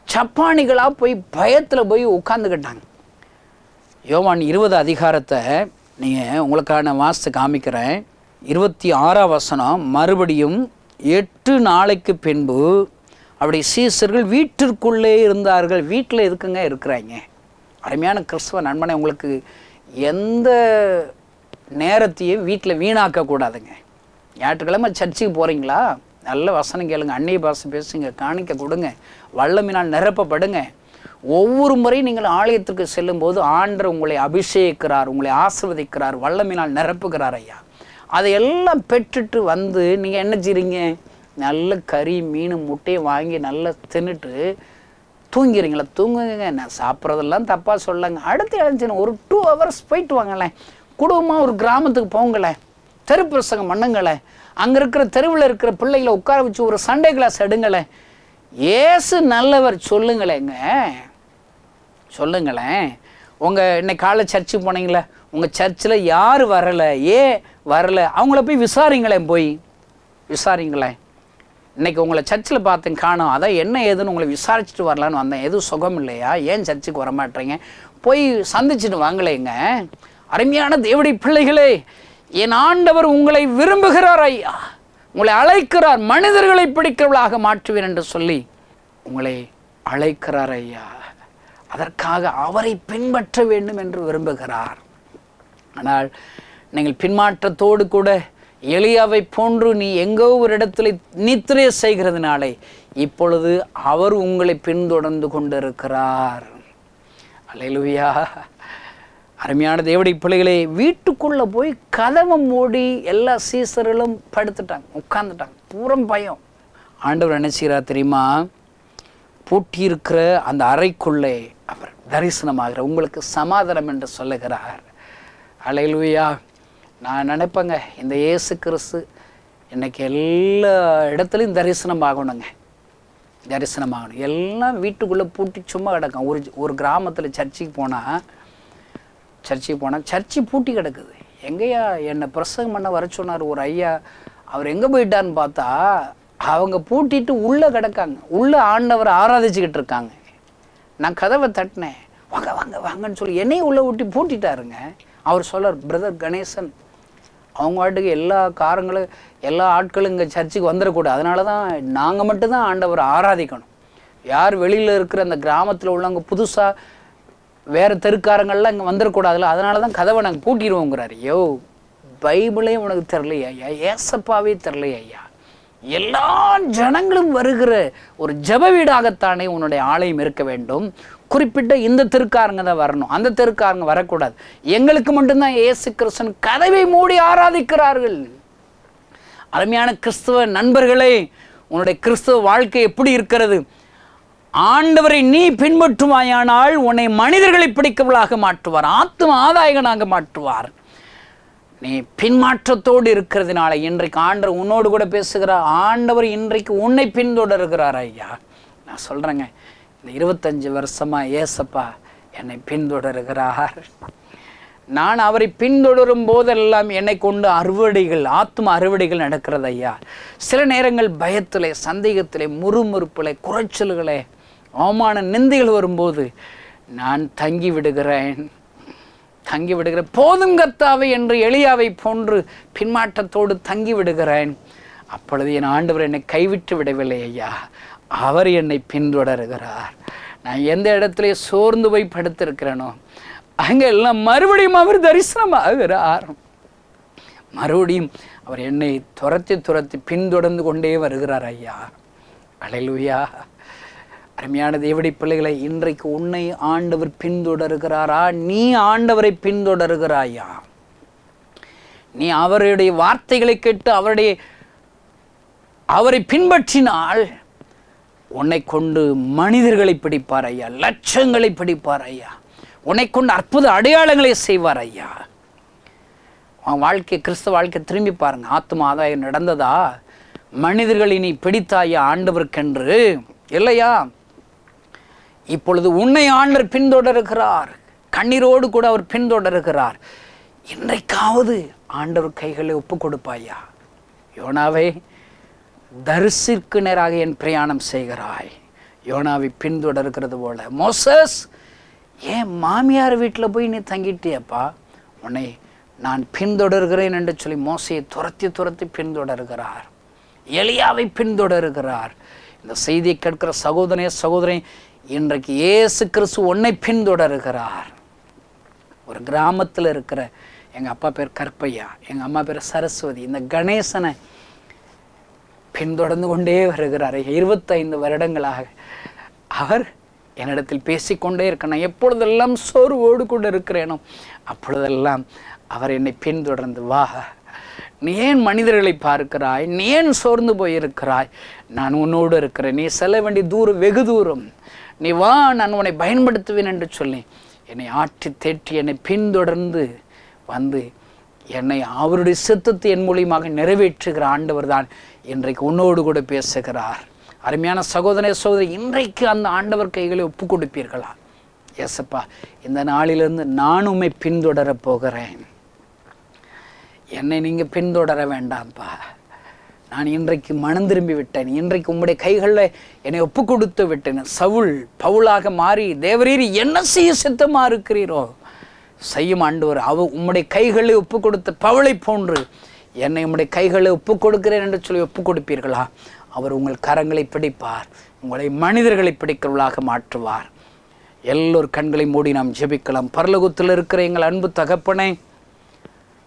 சப்பானிகளாக போய் பயத்தில் போய் உட்காந்துக்கிட்டாங்க. யோவான் 20 அதிகாரத்தை நீங்கள் உங்களுக்கான வாசித்து காமிக்கிறேன். 26 வசனம். மறுபடியும் 8 நாளைக்கு பின்பு அவருடைய சீசர்கள் வீட்டிற்குள்ளே இருந்தார்கள். வீட்டில் எதுக்குங்க இருக்கிறாங்க? அருமையான கிறிஸ்தவ நண்பனை, உங்களுக்கு எந்த நேரத்தையும் வீட்டில் வீணாக்கக்கூடாதுங்க. ஞாயிற்றுக்கிழமை சர்ச்சுக்கு போகிறீங்களா? நல்ல வசனம் கேளுங்க, அந்நிய பாஷை பேசுங்க, காணிக்க கொடுங்க, வல்லமினால் நிரப்பப்படுங்க. ஒவ்வொரு முறையும் நீங்கள் ஆலயத்துக்கு செல்லும்போது ஆண்டவர் உங்களை அபிஷேகிக்கிறார், உங்களை ஆசீர்வதிக்கிறார், வல்லமினால் நிரப்புகிறார் ஐயா. அதையெல்லாம் பெற்றுட்டு வந்து நீங்கள் என்ன செய்றீங்க? நல்ல கறி மீன் முட்டையை வாங்கி நல்லா தின்னுட்டு தூங்கிறீங்களா? தூங்குங்க. நான் சாப்பிட்றதெல்லாம் தப்பாக சொல்லலைங்க. அடுத்து எழுந்துச்சுன்னு ஒரு 2 hours போயிட்டு வாங்களேன். குடும்பமாக ஒரு கிராமத்துக்கு போங்களேன், தெரு பிரசங்கம் பண்ணுங்களேன். அங்கே இருக்கிற தெருவில் இருக்கிற பிள்ளைகளை உட்கார வச்சு ஒரு சண்டே கிளாஸ் எடுங்களேன். ஏசு நல்லவர் சொல்லுங்களேன். உங்கள் இன்னைக்கு காலை சர்ச்சுக்கு போனீங்களே, உங்கள் சர்ச்சில் யார் வரலை, வரலை, அவங்கள போய் விசாரிங்களேன். இன்றைக்கி உங்களை சர்ச்சில் பார்த்தேன் காணோம், அதான் என்ன ஏதுன்னு உங்களை விசாரிச்சுட்டு வரலான்னு வந்தேன். எதுவும் சுகம் இல்லையா? ஏன் சர்ச்சுக்கு வரமாட்டேங்க? போய் சந்திச்சுட்டு வாங்களேங்க. அருமையான தேவனுடைய பிள்ளைகளே, என் ஆண்டவர் உங்களை விரும்புகிறார் ஐயா, உங்களை அழைக்கிறார். மனிதர்களை பிடிக்கிறவர்களாக மாற்றுவேன் என்று சொல்லி உங்களை அழைக்கிறார் ஐயா. அதற்காக அவரை பின்பற்ற வேண்டும் என்று விரும்புகிறார். ஆனால் நீங்கள் பின்மாற்றத்தோடு கூட எலியாவை போன்று நீ எங்கோ ஒரு இடத்துல நித்திரை செய்கிறதுனாலே இப்பொழுது அவர் உங்களை பின்தொடர்ந்து கொண்டிருக்கிறார். அல்லேலூயா. அருமையான தேவனுடைய பிள்ளைகளே, வீட்டுக்குள்ளே போய் கதவை மூடி எல்லா சீசர்களும் படுத்துட்டாங்க, உட்கார்ந்துட்டாங்க, பூரம் பயம். ஆண்டவர் என்ன செய்கிறார் தெரியுமா? பூட்டியிருக்கிற அந்த அறைக்குள்ளே அவர் தரிசனமாகிற உங்களுக்கு சமாதானம் என்று சொல்லுகிறார். அல்லேலூயா. நான் நினைப்பேங்க, இந்த இயேசு கிறிஸ்து இன்னைக்கு எல்லா இடத்துலையும் தரிசனமாகணுங்க, தரிசனமாகணும். எல்லாம் வீட்டுக்குள்ளே பூட்டி சும்மா கிடக்கும். ஒரு கிராமத்தில் சர்ச்சுக்கு போனால் சர்ச்சு பூட்டி கிடக்குது. எங்கேயா என்னை பிரசங்கம் பண்ண வர சொன்னார் ஒரு ஐயா, அவர் எங்கே போயிட்டான்னு பார்த்தா அவங்க பூட்டிட்டு உள்ளே கிடக்காங்க, உள்ளே ஆண்டவரை ஆராதிச்சுக்கிட்டு இருக்காங்க. நான் கதவை தட்டினேன், வாங்க வாங்க வாங்கன்னு சொல்லி என்னையும் உள்ளே ஊட்டி பூட்டிட்டாருங்க. அவர் சொல்கிறார், பிரதர் கணேசன், அவங்க வாட்டுக்கு எல்லா காரங்களும் எல்லா ஆட்களும் இங்கே சர்ச்சுக்கு வந்துடக்கூடாது, அதனால தான் நாங்கள் மட்டும்தான் ஆண்டவரை ஆராதிக்கணும். யார் வெளியில் இருக்கிற அந்த கிராமத்தில் உள்ளவங்க புதுசாக வேறு தெருக்காரங்கள்லாம் இங்கே வந்துடக்கூடாதுல்ல, அதனால தான் கதவை நாங்கள் பூட்டிடுவோங்கிறார். ஐயோ, பைபிளே உனக்கு தெரிலையா ஐயா, ஏசப்பாவே தெரிலையா ஐயா, எல்லா ஜனங்களும் வருகிற ஒரு ஜெப வீடாகத்தானே உன்னுடைய ஆலயம் இருக்க வேண்டும். குறிப்பிட்ட இந்த தெருக்காரங்க தான் வரணும், அந்த தெருக்காரங்க வரக்கூடாது. எங்களுக்கு மட்டும்தான் இயேசு கிறிஸ்தன் கதவை மூடி ஆராதிக்கிறார்கள். அருமையான கிறிஸ்துவ நண்பர்களே, உன்னுடைய கிறிஸ்துவ வாழ்க்கை எப்படி இருக்கிறது? ஆண்டவரை நீ பின்பற்றுவாயானால் உன்னை மனிதர்களை பிடிக்கவளாக மாற்றுவார், ஆத்தும ஆதாயகனாக மாற்றுவார். நீ பின்மாற்றத்தோடு இருக்கிறதுனால இன்றைக்கு ஆண்டவர் உன்னோடு கூட பேசுகிறார். ஆண்டவர் இன்றைக்கு உன்னை பின்தொடர்கிறார். ஐயா, நான் சொல்கிறேங்க, இந்த 25 வருஷமாக ஏசப்பா என்னை பின்தொடர்கிறார். நான் அவரை பின்தொடரும் போதெல்லாம் என்னை கொண்டு அறுவடைகள், ஆத்ம அறுவடைகள் நடக்கிறது ஐயா. சில நேரங்கள் பயத்திலே, சந்தேகத்திலே, முறுமுறுப்பிலே, குறைச்சல்களே, அவமான நிந்தைகள் வரும்போது நான் தங்கி விடுகிறேன். போதும் கர்த்தாவே என்று எலியாவை போன்று பின்மாற்றத்தோடு தங்கி விடுகிறேன். அப்பொழுது என் ஆண்டவர் என்னை கைவிட்டு விடவில்லை ஐயா, அவர் என்னை பின்தொடர்கிறார். நான் எந்த இடத்துல சோர்ந்து போய் படுத்திருக்கிறேனோ அங்கே எல்லாம் மறுபடியும் அவர் தரிசனமாகிறார். மறுபடியும் அவர் என்னை துரத்தி பின்தொடர்ந்து கொண்டே வருகிறார் ஐயா. அல்லேலூயா. அருமையான தேவனுடைய பிள்ளைகளை, இன்றைக்கு உன்னை ஆண்டவர் பின்தொடர்கிறாரா? நீ ஆண்டவரை பின்தொடர்கிறாயா? நீ அவருடைய வார்த்தைகளை கேட்டு அவரை பின்பற்றினால் உன்னை கொண்டு மனிதர்களை பிடிப்பார் ஐயா, லட்சங்களை பிடிப்பார் ஐயா, உன்னை கொண்டு அற்புத அடையாளங்களை செய்வார் ஐயா. உன் வாழ்க்கை, கிறிஸ்தவ வாழ்க்கை திரும்பி பாருங்க. ஆத்தும ஆதாயம் நடந்ததா? மனிதர்களை நீ பிடித்தாயா ஆண்டவருக்கென்று? இல்லையா? இப்பொழுது உன்னை ஆண்டவர் பின்தொடர்கிறார், கண்ணீரோடு கூட அவர் பின்தொடர்கிறார். இன்றைக்காவது ஆண்டவர் கைகளை ஒப்பு கொடுப்பாயா? யோனாவே, தரிசிற்கு நேராக என் பிரயாணம் செய்கிறாய், யோனாவை பின்தொடர்கிறது போல. மோசஸ், ஏன் மாமியார் வீட்டில் போய் நீ தங்கிட்டியப்பா, உன்னை நான் பின்தொடர்கிறேன் என்று சொல்லி மோசையை துரத்தி பின்தொடர்கிறார். எலியாவை பின்தொடர்கிறார். இந்த செய்தியை கேட்கிற சகோதரன், இன்றைக்கு இயேசு கிறிஸ்து உன்னை பின்தொடர்கிறார். ஒரு கிராமத்தில் இருக்கிற எங்கள் அப்பா பேர் கற்பையா, எங்கள் அம்மா பேர் சரஸ்வதி, இந்த கணேசனை பின்தொடர்ந்து கொண்டே வருகிறார். 25 வருடங்களாக அவர் என்னிடத்தில் பேசிக்கொண்டே இருக்கணும். எப்பொழுதெல்லாம் சோர்வோடு கூட இருக்கிறேனோ அப்பொழுதெல்லாம் அவர் என்னை பின்தொடர்ந்து, வா, நீ ஏன் மனிதர்களை பார்க்கிறாய், நீ ஏன் சோர்ந்து போயிருக்கிறாய், நான் உன்னோடு இருக்கிறேன், நீ செல்ல வேண்டிய தூரம் வெகு தூரம், நீ வா, நான் உன்னை பயன்படுத்துவேன் என்று சொல்லி என்னை ஆட்டி தேற்றி என்னை பின்தொடர்ந்து வந்து என்னை அவருடைய சித்தத்தை என் மூலியமாக நிறைவேற்றுகிற ஆண்டவர் தான் இன்றைக்கு உன்னோடு கூட பேசுகிறார். அருமையான சகோதரி, இன்றைக்கு அந்த ஆண்டவர் கைகளை ஒப்பு கொடுப்பீர்களா? ஏசப்பா, இந்த நாளிலிருந்து நான் உம்மை பின்தொடர போகிறேன், என்னை நீங்கள் பின்தொடர வேண்டாம்ப்பா, நான் இன்றைக்கு மனம் திரும்பி விட்டேன், இன்றைக்கு உம்முடைய கைகளில் என்னை ஒப்பு கொடுத்து விட்டேன். சவுல் பவுலாக மாறி தேவரீர் என்ன செய்ய சித்தமாக இருக்கிறீரோ செய்யும் ஆண்டவர். உம்முடைய கைகளை ஒப்பு கொடுத்த பவுளை போன்று என்னை உம்முடைய கைகளை ஒப்பு கொடுக்கிறேன் என்று சொல்லி ஒப்பு கொடுப்பீர்களா? அவர் உங்கள் கரங்களை பிடிப்பார், உங்களை மனிதர்களை பிடிக்கிறவர்களாக மாற்றுவார். எல்லோர் கண்களை மூடி நாம் ஜெபிக்கலாம். பரலோகத்தில் இருக்கிற எங்கள் அன்பு தகப்பனே,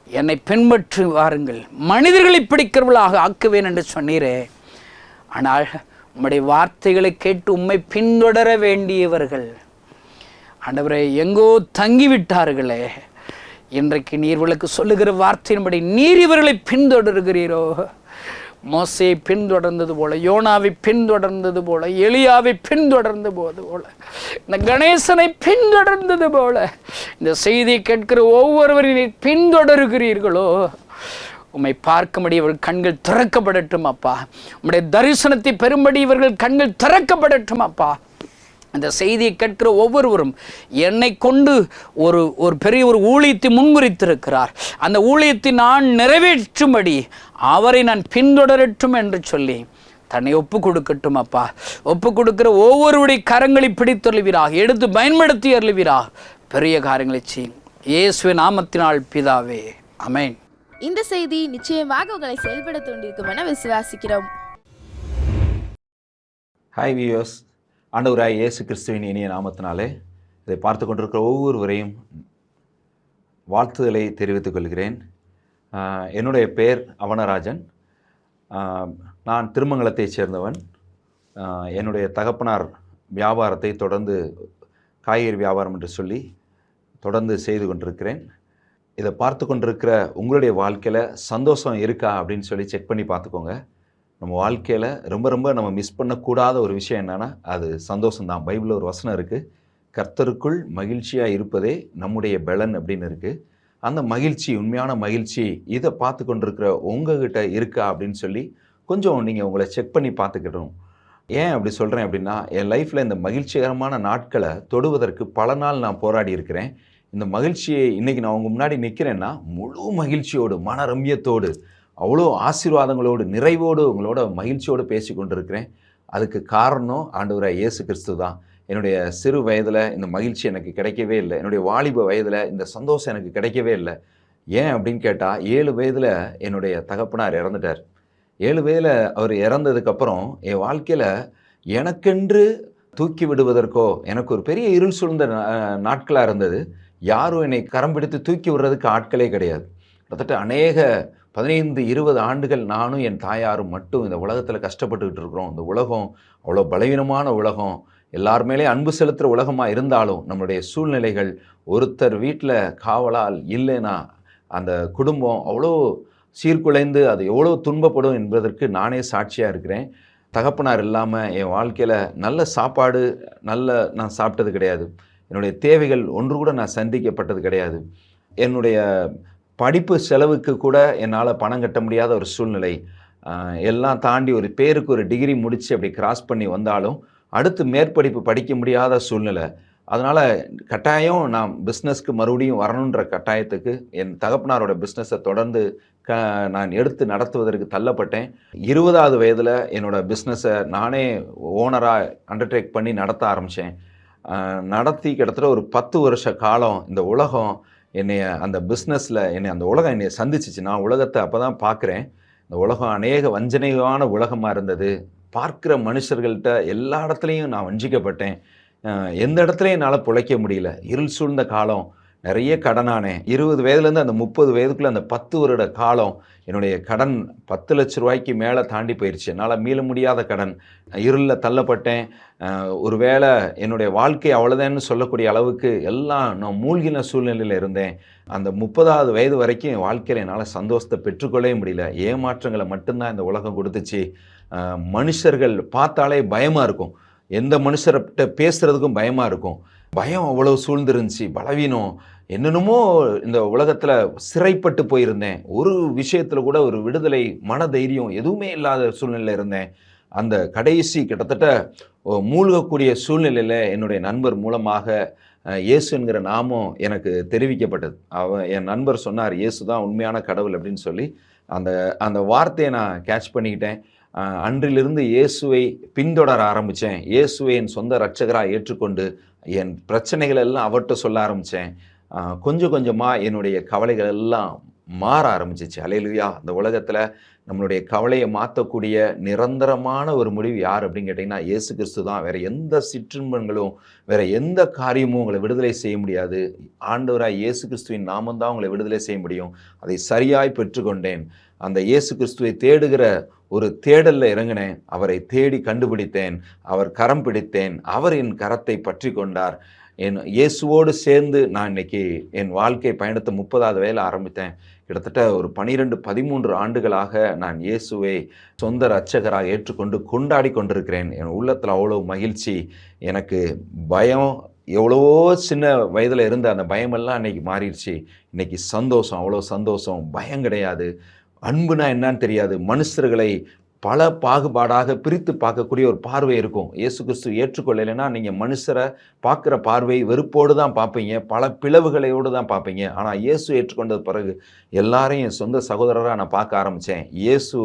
என்னை பின்பற்றி வாருங்கள், மனிதர்களை பிடிக்கிறவர்களாக ஆக்குவேன் என்று சொன்னீரே. ஆனால் உம்முடைய வார்த்தைகளை கேட்டு உம்மை பின்தொடர வேண்டியவர்கள் ஆண்டவரே எங்கோ தங்கிவிட்டார்களே. இன்றைக்கு நீர்களுக்கு சொல்லுகிற வார்த்தையின்படி நீர் இவர்களை பின்தொடர்கிறீரோ? மோசையை பின்தொடர்ந்தது போல, யோனாவை பின்தொடர்ந்தது போல, எலியாவை பின்தொடர்ந்து போது போல, இந்த கணேசனை பின்தொடர்ந்தது போல இந்த செய்தியை கேட்கிற ஒவ்வொருவரையும் பின்தொடர்கிறீர்களோ? உம்மை பார்க்கும்படி இவர்கள் கண்கள் திறக்கப்படட்டும் அப்பா. உம்முடைய தரிசனத்தை பெறும்படி இவர்கள் கண்கள் திறக்கப்படட்டும் அப்பா. அந்த செய்தியை கேட்கிற ஒவ்வொருவரும் என்னை கொண்டு ஒரு பெரிய ஒரு ஊழியத்தை முன்குறித்திருக்கிறார், அந்த ஊழியத்தை நான் நிறைவேற்றும்படி அவரை நான் பின்தொடரட்டும் என்று சொல்லி தன்னை ஒப்பு கொடுக்கட்டும் அப்பா. ஒப்பு கொடுக்கிற ஒவ்வொருவருடைய கரங்களை பிடித்தருளுவீராக, எடுத்து பயன்படுத்தி அருளுவீராக. பெரிய காரியங்களை செய்யும் இயேசுவின் நாமத்தினால் பிதாவே, ஆமென். இந்த செய்தி நிச்சயமாக உங்களை செயல்பட தூண்டிருக்கும் என விசுவாசிக்கிறோம். ஹாய் வியூவர்ஸ், ஆண்டவராய் இயேசு கிறிஸ்துவின் இனிய நாமத்தினாலே இதை பார்த்து கொண்டிருக்கிற ஒவ்வொருவரையும் வாழ்த்துதலை தெரிவித்துக் கொள்கிறேன். என்னுடைய பெயர் அவனராஜன். நான் திருமங்கலத்தைச் சேர்ந்தவன். என்னுடைய தகப்பனார் வியாபாரத்தை தொடர்ந்து காய்கறி வியாபாரம் என்று சொல்லி தொடர்ந்து செய்து கொண்டிருக்கிறேன். இதை பார்த்து கொண்டிருக்கிற உங்களுடைய வாழ்க்கையில் சந்தோஷம் இருக்கா அப்படின்னு சொல்லி செக் பண்ணி பார்த்துக்கோங்க. நம்ம வாழ்க்கையில் ரொம்ப நம்ம மிஸ் பண்ணக்கூடாத ஒரு விஷயம் என்னென்னா அது சந்தோஷம்தான். பைபிளில் ஒரு வசனம் இருக்குது, கர்த்தருக்குள் மகிழ்ச்சியாக இருப்பதே நம்முடைய பலன் அப்படின்னு இருக்குது. அந்த மகிழ்ச்சி, உண்மையான மகிழ்ச்சி இதை பார்த்து கொண்டிருக்கிற உங்ககிட்ட இருக்கா அப்படின்னு சொல்லி கொஞ்சம் நீங்கள் உங்களை செக் பண்ணி பார்த்துக்கிட்டோம். ஏன் அப்படி சொல்கிறேன் அப்படின்னா, என் லைஃப்பில் இந்த மகிழ்ச்சிகரமான நாட்களை தொடுவதற்கு பல நாள் நான் போராடி இருக்கிறேன். இந்த மகிழ்ச்சியை இன்றைக்கி நான் உங்கள் முன்னாடி நிற்கிறேன்னா முழு மகிழ்ச்சியோடு, மன ரம்யத்தோடு, அவ்வளோ ஆசீர்வாதங்களோடு, நிறைவோடு, உங்களோட மகிழ்ச்சியோடு பேசி கொண்டிருக்கிறேன். அதுக்கு காரணம் ஆண்டவராய் இயேசு கிறிஸ்து தான். என்னுடைய சிறு வயதில் இந்த மகிழ்ச்சி எனக்கு கிடைக்கவே இல்லை. என்னுடைய வாலிப வயதில் இந்த சந்தோஷம் எனக்கு கிடைக்கவே இல்லை. ஏன் அப்படின்னு கேட்டால், 7 வயதில் என்னுடைய தகப்பனார் இறந்துட்டார். 7 வயதில் அவர் இறந்ததுக்கப்புறம் என் வாழ்க்கையில் எனக்கென்று தூக்கி விடுவதற்கோ எனக்கு ஒரு பெரிய இருள் சூழ்ந்த நாட்களாக இருந்தது. யாரும் என்னை கரம் பிடித்து தூக்கி விடுறதுக்கு ஆட்களே கிடையாது. கிட்டத்தட்ட அநேக 15-20 ஆண்டுகள் நானும் என் தாயாரும் மட்டும் இந்த உலகத்தில் கஷ்டப்பட்டுக்கிட்டு இருக்கிறோம். இந்த உலகம் அவ்வளோ பலவீனமான உலகம், எல்லாருமேலே அன்பு செலுத்துகிற உலகமாக இருந்தாலும் நம்மளுடைய சூழ்நிலைகள், ஒருத்தர் வீட்டில் காவலால் இல்லைன்னா அந்த குடும்பம் அவ்வளோ சீர்குலைந்து அது எவ்வளோ துன்பப்படும் என்பதற்கு நானே சாட்சியாக இருக்கிறேன். தகப்பனார் இல்லாமல் என் வாழ்க்கையில் நல்ல சாப்பாடு நான் சாப்பிட்டது கிடையாது. என்னுடைய தேவைகள் ஒன்று கூட நான் சந்திக்கப்பட்டது கிடையாது. என்னுடைய படிப்பு செலவுக்கு கூட என்னால் பணம் கட்ட முடியாத ஒரு சூழ்நிலை. எல்லாம் தாண்டி ஒரு பேருக்கு ஒரு டிகிரி முடித்து அப்படி கிராஸ் பண்ணி வந்தாலும் அடுத்து மேற்படிப்பு படிக்க முடியாத சூழ்நிலை. அதனால் கட்டாயம் நான் பிஸ்னஸ்க்கு மறுபடியும் வரணுன்ற கட்டாயத்துக்கு என் தகப்பனாரோட பிஸ்னஸை தொடர்ந்து நான் எடுத்து நடத்துவதற்கு தள்ளப்பட்டேன். 20வது வயதில் என்னோடய பிஸ்னஸை நானே ஓனராக அண்டர்டேக் பண்ணி நடத்த ஆரம்பித்தேன். நடத்தி கிட்டத்தட்ட ஒரு 10 வருஷ காலம் இந்த உலகம் அந்த பிஸ்னஸில் அந்த உலகம் என்னை சந்திச்சிச்சு. நான் உலகத்தை அப்போ தான் பார்க்குறேன். இந்த உலகம் அநேக வஞ்சனையான உலகமாக இருந்தது. பார்க்குற மனுஷர்கள்ட்ட எல்லா இடத்துலையும் நான் வஞ்சிக்கப்பட்டேன். எந்த இடத்துலையும் என்னால் பிழைக்க முடியல. இருள் சூழ்ந்த காலம், நிறைய கடனானேன். 20 வயதுலேருந்து அந்த 30 வயதுக்குள்ளே அந்த 10 வருட காலம் என்னுடைய கடன் 10 லட்ச ரூபாய்க்கு மேலே தாண்டி போயிடுச்சு. என்னால் மீள முடியாத கடன். இருளில் தள்ளப்பட்டேன். ஒரு வேளை என்னுடைய வாழ்க்கை அவ்வளோதான்னு சொல்லக்கூடிய அளவுக்கு எல்லாம் நான் மூழ்கின சூழ்நிலையில் இருந்தேன். அந்த 30வது வயது வரைக்கும் என் வாழ்க்கையில் என்னால் சந்தோஷத்தை பெற்றுக்கொள்ளவே முடியல. ஏமாற்றங்களை மட்டும்தான் இந்த உலகம் கொடுத்துச்சு. மனுஷர்கள் பார்த்தாலே பயமாக இருக்கும். எந்த மனுஷர்கிட்ட பேசுகிறதுக்கும் பயமாக இருக்கும். பயம் அவ்வளோ சூழ்ந்துருந்துச்சு. பலவீனம், என்னென்னமோ இந்த உலகத்தில் சிறைப்பட்டு போயிருந்தேன். ஒரு விஷயத்தில் கூட ஒரு விடுதலை, மன தைரியம் எதுவுமே இல்லாத சூழ்நிலையில் இருந்தேன். அந்த கடைசி கிட்டத்தட்ட மூழ்கக்கூடிய சூழ்நிலையில் என்னுடைய நண்பர் மூலமாக இயேசு என்கிற நாமம் எனக்கு தெரிவிக்கப்பட்டது. என் நண்பர் சொன்னார், இயேசு தான் உண்மையான கடவுள் அப்படின்னு சொல்லி. அந்த வார்த்தையை நான் கேட்ச் பண்ணிக்கிட்டேன். அன்றிலிருந்து இயேசுவை பின்தொடர ஆரம்பித்தேன். இயேசுவை என் சொந்த இரட்சகராக ஏற்றுக்கொண்டு என் பிரச்சனைகள் எல்லாம் அவர்கிட்ட சொல்ல ஆரம்பித்தேன். கொஞ்சம் கொஞ்சமாக என்னுடைய கவலைகள் எல்லாம் மாற ஆரம்பிச்சிச்சு. அல்லேலூயா. அந்த உலகத்தில் நம்மளுடைய கவலையை மாற்றக்கூடிய நிரந்தரமான ஒரு முடிவு யார் அப்படின்னு கேட்டிங்கன்னா இயேசு கிறிஸ்து தான். வேறு எந்த சிற்றின்பங்களும் வேறு எந்த காரியமும் உங்களை விடுதலை செய்ய முடியாது. ஆண்டவராய் இயேசு கிறிஸ்துவின் நாமந்தான் உங்களை விடுதலை செய்ய முடியும். அதை சரியாய் பெற்றுக்கொண்டேன். அந்த இயேசு கிறிஸ்துவை தேடுகிற ஒரு தேடலில் இறங்கினேன். அவரை தேடி கண்டுபிடித்தேன். அவர் கரம் பிடித்தேன். அவர் என் கரத்தை பற்றி கொண்டார். என் இயேசுவோடு சேர்ந்து நான் இன்னைக்கு என் வாழ்க்கை பயணத்தை 30வது வயதில் ஆரம்பித்தேன். கிட்டத்தட்ட ஒரு 12-13 ஆண்டுகளாக நான் இயேசுவை சொந்த இரட்சகராக ஏற்றுக்கொண்டு கொண்டாடி கொண்டிருக்கிறேன். என் உள்ளத்தில் அவ்வளோ மகிழ்ச்சி. எனக்கு பயம் எவ்வளவோ சின்ன வயதில் இருந்த அந்த பயமெல்லாம் இன்னைக்கு மாறிடுச்சு. இன்னைக்கு சந்தோஷம், அவ்வளோ சந்தோஷம். பயம் கிடையாது. அன்புனா என்னன்னு தெரியாது. மனுஷர்களை பல பாகுபாடாக பிரித்து பார்க்கக்கூடிய ஒரு பார்வை இருக்கும். இயேசு கிறிஸ்து ஏற்றுக்கொள்ளலைன்னா நீங்கள் மனுஷரை பார்க்குற பார்வை வெறுப்போடு தான் பார்ப்பீங்க, பல பிளவுகளோடு தான் பார்ப்பீங்க. ஆனால் இயேசு ஏற்றுக்கொண்டது பிறகு எல்லாரையும் என் சொந்த சகோதரராக நான் பார்க்க ஆரம்பித்தேன். இயேசு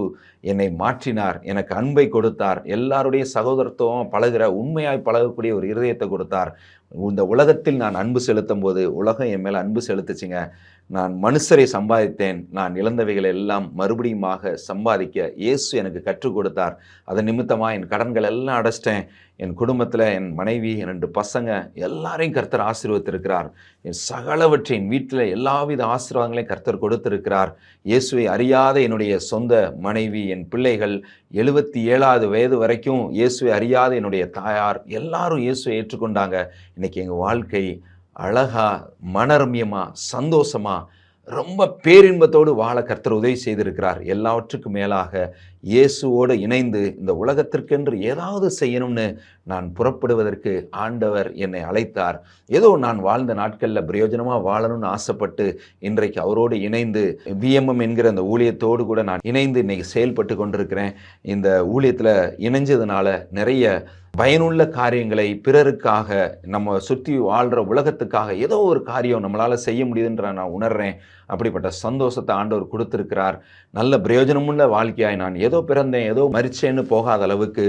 என்னை மாற்றினார், எனக்கு அன்பை கொடுத்தார், எல்லாருடைய சகோதரத்துவம் பழகிற உண்மையாய் பழகக்கூடிய ஒரு இருதயத்தை கொடுத்தார். இந்த உலகத்தில் நான் அன்பு செலுத்தும் போது உலகம் என் மேலே அன்பு செலுத்துச்சுங்க. நான் மனுஷரை சம்பாதித்தேன். நான் இழந்தவைகளை எல்லாம் மறுபடியுமாக சம்பாதிக்க இயேசு எனக்கு கற்றுக் கொடுத்தார். அதன் நிமித்தமாக என் கடன்கள் எல்லாம் அடைச்சிட்டேன். என் குடும்பத்தில் என் மனைவி, என் 2 பசங்க எல்லாரையும் கர்த்தர் ஆசீர்வதித்திருக்கிறார். என் சகலவற்றின் வீட்டில் எல்லாவித ஆசீர்வாதங்களையும் கர்த்தர் கொடுத்திருக்கிறார். இயேசுவை அறியாத என்னுடைய சொந்த மனைவி, என் பிள்ளைகள், 77வது வயது வரைக்கும் இயேசுவை அறியாத என்னுடைய தாயார் எல்லாரும் இயேசுவை ஏற்றுக்கொண்டாங்க. இன்னைக்கு எங்கள் வாழ்க்கை அழகா, மனரம்யமா, சந்தோஷமா, ரொம்ப பேரின்பத்தோடு வாழ கர்த்தர் உதவி செய்திருக்கிறார். எல்லாவற்றுக்கும் மேலாக இயேசுவோடு இணைந்து இந்த உலகத்திற்கென்று ஏதாவது செய்யணும்னு நான் புறப்படுவதற்கு ஆண்டவர் என்னை அழைத்தார். ஏதோ நான் வாழ்ந்த நாட்களில் பிரயோஜனமாக வாழணும்னு ஆசைப்பட்டு இன்றைக்கு அவரோடு இணைந்து விஎம்எம் என்கிற அந்த ஊழியத்தோடு கூட நான் இணைந்து இன்றைக்கி செயல்பட்டு கொண்டிருக்கிறேன். இந்த ஊழியத்தில் இணைஞ்சதுனால நிறைய பயனுள்ள காரியங்களை பிறருக்காக, நம்ம சுற்றி வாழ்கிற உலகத்துக்காக ஏதோ ஒரு காரியம் நம்மளால் செய்ய முடியுதுன்ற நான் உணர்கிறேன். அப்படிப்பட்ட சந்தோஷத்தை ஆண்டவர் கொடுத்துருக்கிறார். நல்ல பிரயோஜனமுள்ள வாழ்க்கையாய் நான் ஏதோ பிறந்தேன் ஏதோ மரிச்சேன்னு போகாத அளவுக்கு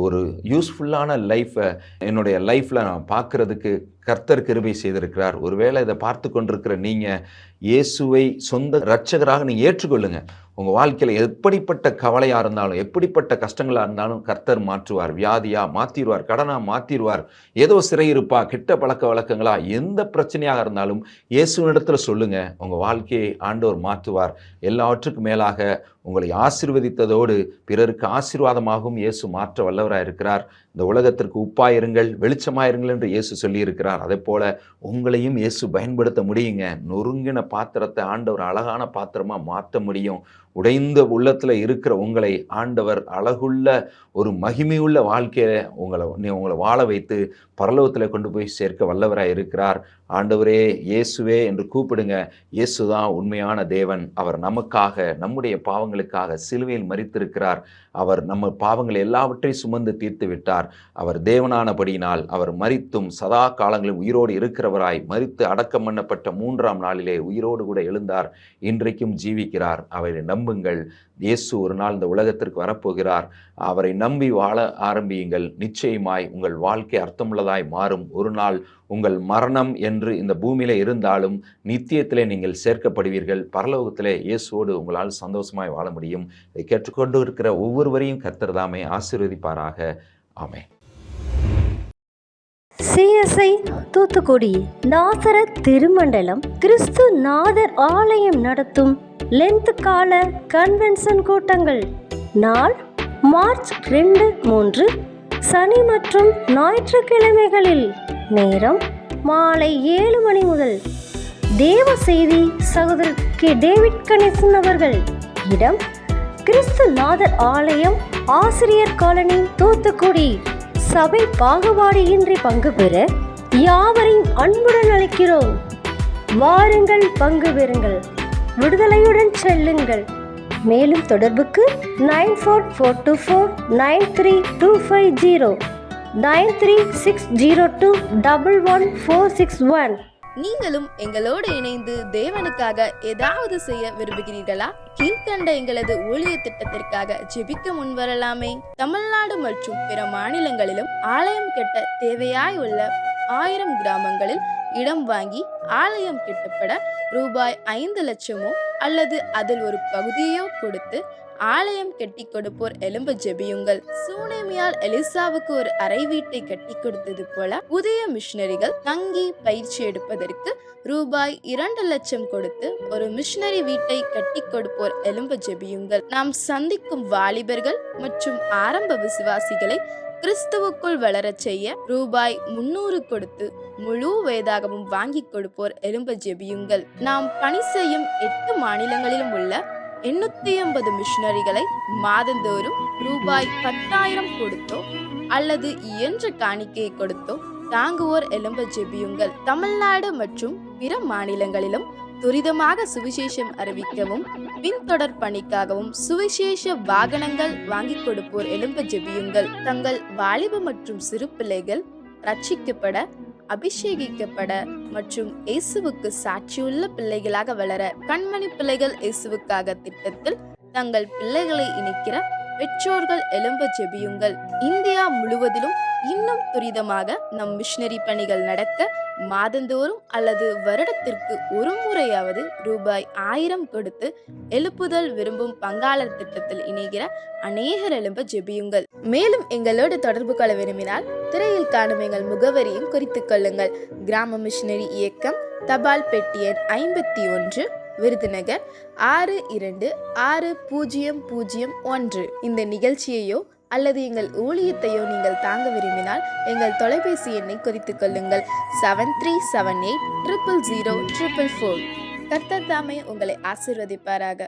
ஒரு யூஸ்ஃபுல்லான லைஃப்பை என்னுடைய லைஃப்பில் நான் பார்க்குறதுக்கு கர்த்தர் கிருபை செய்திருக்கிறார். ஒருவேளை இதை பார்த்து கொண்டிருக்கிற நீங்கள் இயேசுவை சொந்த இரட்சகராக நீங்கள் ஏற்றுக்கொள்ளுங்க. உங்கள் வாழ்க்கையில் எப்படிப்பட்ட கவலையாக இருந்தாலும், எப்படிப்பட்ட கஷ்டங்களாக இருந்தாலும் கர்த்தர் மாற்றுவார். வியாதியாக மாற்றிடுவார், கடனாக மாற்றிடுவார், ஏதோ சிறையிருப்பா, கெட்ட பழக்க வழக்கங்களா, எந்த பிரச்சனையாக இருந்தாலும் இயேசுவினிடத்தில் சொல்லுங்கள். உங்கள் வாழ்க்கையை ஆண்டவர் மாற்றுவார். எல்லாவற்றுக்கும் மேலாக உங்களை ஆசீர்வதித்ததோடு பிறருக்கு ஆசீர்வாதமாகவும் இயேசு மாற்ற வல்லவராக இருக்கிறார். இந்த உலகத்திற்கு உப்பாயிருங்கள், வெளிச்சமாயிருங்கள் என்று இயேசு சொல்லியிருக்கிறார். அதே போல உங்களையும் இயேசு பயன்படுத்த முடியுங்க. நொறுங்கின பாத்திரத்தை ஆண்டவர் அழகான பாத்திரமாக மாற்ற முடியும். உடைந்த உள்ளத்தில் இருக்கிற உங்களை ஆண்டவர் அழகுள்ள ஒரு மகிமையுள்ள வாழ்க்கையை உங்களை வாழ வைத்து பரலோகத்தில் கொண்டு போய் சேர்க்க வல்லவராக இருக்கிறார். ஆண்டவரே, இயேசுவே என்று கூப்பிடுங்க. இயேசு தான் உண்மையான தேவன். அவர் நமக்காக, நம்முடைய பாவங்களுக்காக சிலுவையில் மரித்திருக்கிறார். அவர் நம்ம பாவங்களை எல்லாவற்றையும் சுமந்து தீர்த்து விட்டார். அவர் தேவனானபடியினால் அவர் மரித்தும் சதா காலங்களில் உயிரோடு இருக்கிறவராய் மரித்து அடக்கம் பண்ணப்பட்ட 3ஆம் நாளிலே உயிரோடு கூட எழுந்தார். இன்றைக்கும் ஜீவிக்கிறார். அவரை நம்புங்கள். இயேசு ஒரு நாள் இந்த உலகத்திற்கு வரப்போகிறார். அவரை நம்பி வாழ ஆரம்பியுங்கள். நிச்சயமாய் உங்கள் வாழ்க்கை அர்த்தமுள்ளதாய் மாறும். ஒரு நாள் உங்கள் மரணம் என்று இந்த பூமியில இருந்தாலும் நித்தியத்திலே நீங்கள் சேர்க்கப்படுவீர்கள். பரலோகத்திலே இயேசுவோடு உங்களால் சந்தோஷமாய் வாழ முடியும். இதை கேட்டுக்கொண்டு இருக்கிற ஒவ்வொருவரையும் கர்த்தர் தாமே ஆசீர்வதிப்பாராக. ஆமென். சிஎஸ்ஐ தூத்துக்குடி நாசரத் திருமண்டலம் கிறிஸ்து நாதர் ஆலயம் நடத்தும் லென்த் கால கன்வென்ஷன் கூட்டங்கள் நாள் மார்ச் 2, 3 சனி மற்றும் ஞாயிற்றுக்கிழமைகளில். நேரம் மாலை 7 மணி முதல். தேவ செய்தி சகோதரர் கே. டேவிட் கணேசன் அவர்கள். இடம் கிறிஸ்து நாதர் ஆலயம், ஆசிரியர் காலனி, தூத்துக்குடி. சபை பாகுபாடின்றி பங்கு பெற யாவரையும் அன்புடன் அழைக்கிறோம். வாருங்கள், பங்கு பெறுங்கள், விடுதலையுடன் செல்லுங்கள். மேலும் தொடர்புக்கு 9442493250 9360211461. நீங்களும் எங்களோடு இணைந்து தேவனுக்காக ஏதாவது செய்ய விரும்புகிறீர்களா? கீழ்கண்ட எங்களது ஊழிய திட்டத்திற்காக ஜெபிக்க முன்வரலாமே. தமிழ்நாடு மற்றும் பிற மாநிலங்களிலும் ஆலயம் கட்ட தேவையாய் உள்ள 1000 கிராமங்களில் இடம் வாங்கி ஆலயம் கட்டப்பட ரூபாய் 5 லட்சமோ அல்லது அதில் ஒரு பகுதியோ கொடுத்து ஆலயம் கட்டி கொடுப்போர் எழும்ப ஜெபியுங்கள். சூனேமியால் எலிசாவுக்கு ஒரு அறை வீட்டை கட்டி கொடுத்தது போல புதிய மிஷனரிகள் தங்கி பயிற்சி எடுப்பதற்கு ரூபாய் 2 லட்சம் கொடுத்து ஒரு மிஷனரி வீட்டை கட்டி கொடுப்போர் எழும்ப ஜெபியுங்கள். நாம் சந்திக்கும் வாலிபர்கள் மற்றும் ஆரம்ப விசுவாசிகளை கிறிஸ்துவுக்குள் வளரச் செய்ய ரூபாய் 300 கொடுத்து முழு வேதாகமும் வாங்கி கொடுப்போர் எழும்ப ஜெபியுங்கள். நாம் பணி செய்யும் 8 மாநிலங்களிலும் உள்ள 850 மிஷனரிகளை மாதந்தோறும் ரூபாய் 10,000 கொடுத்தோ அல்லது இயன்ற காணிக்கையை கொடுத்தோ தாங்குவோர் எழும்ப ஜெபியுங்கள். தமிழ்நாடு மற்றும் பிற மாநிலங்களிலும் துரிதமாக சுவிசேஷம் அறிவிக்கவும் பின்தொடர் பணிக்காகவும் சுவிசேஷ வாகனங்கள் வாங்கி கொடுப்போர் எழும்ப ஜெபியுங்கள். தங்கள் வாலிப மற்றும் சிறு பிள்ளைகள் ரட்சிக்கப்பட, அபிஷேகிக்கப்பட மற்றும் இயேசுவுக்கு சாட்சியுள்ள பிள்ளைகளாக வளர கண்மணி பிள்ளைகள் இயேசுவுக்காக திட்டத்தில் தங்கள் பிள்ளைகளை இணைக்கிற பெற்றோர்கள் எழும்ப ஜெபியுங்கள். இந்தியா முழுவதிலும் இன்னும் துரிதமாக நம் மிஷனரி பணிகள் நடக்க மாதந்தோறும் அல்லது வருடத்திற்கு ஒரு முறையாவது ரூபாய் 1000 கொடுத்து எழுப்புதல் விரும்பும் பங்காளர் திட்டத்தில் இணைகிற அநேகர் எழும்ப ஜெபியுங்கள். மேலும் எங்களோடு தொடர்பு கொள்ள விரும்பினால் திரையில் காணும் எங்கள் முகவரியும் குறித்துக் கொள்ளுங்கள். கிராம மிஷனரி இயக்கம், தபால் பெட்டி எண் 51, விருதுநகர் 626001. இந்த நிகழ்ச்சியையோ அல்லது எங்கள் ஊழியத்தையோ நீங்கள் தாங்க விரும்பினால் எங்கள் தொலைபேசி எண்ணை குறித்துக் கொள்ளுங்கள். 7378000444. கர்த்தர் தாமே உங்களை ஆசீர்வதிப்பாராக.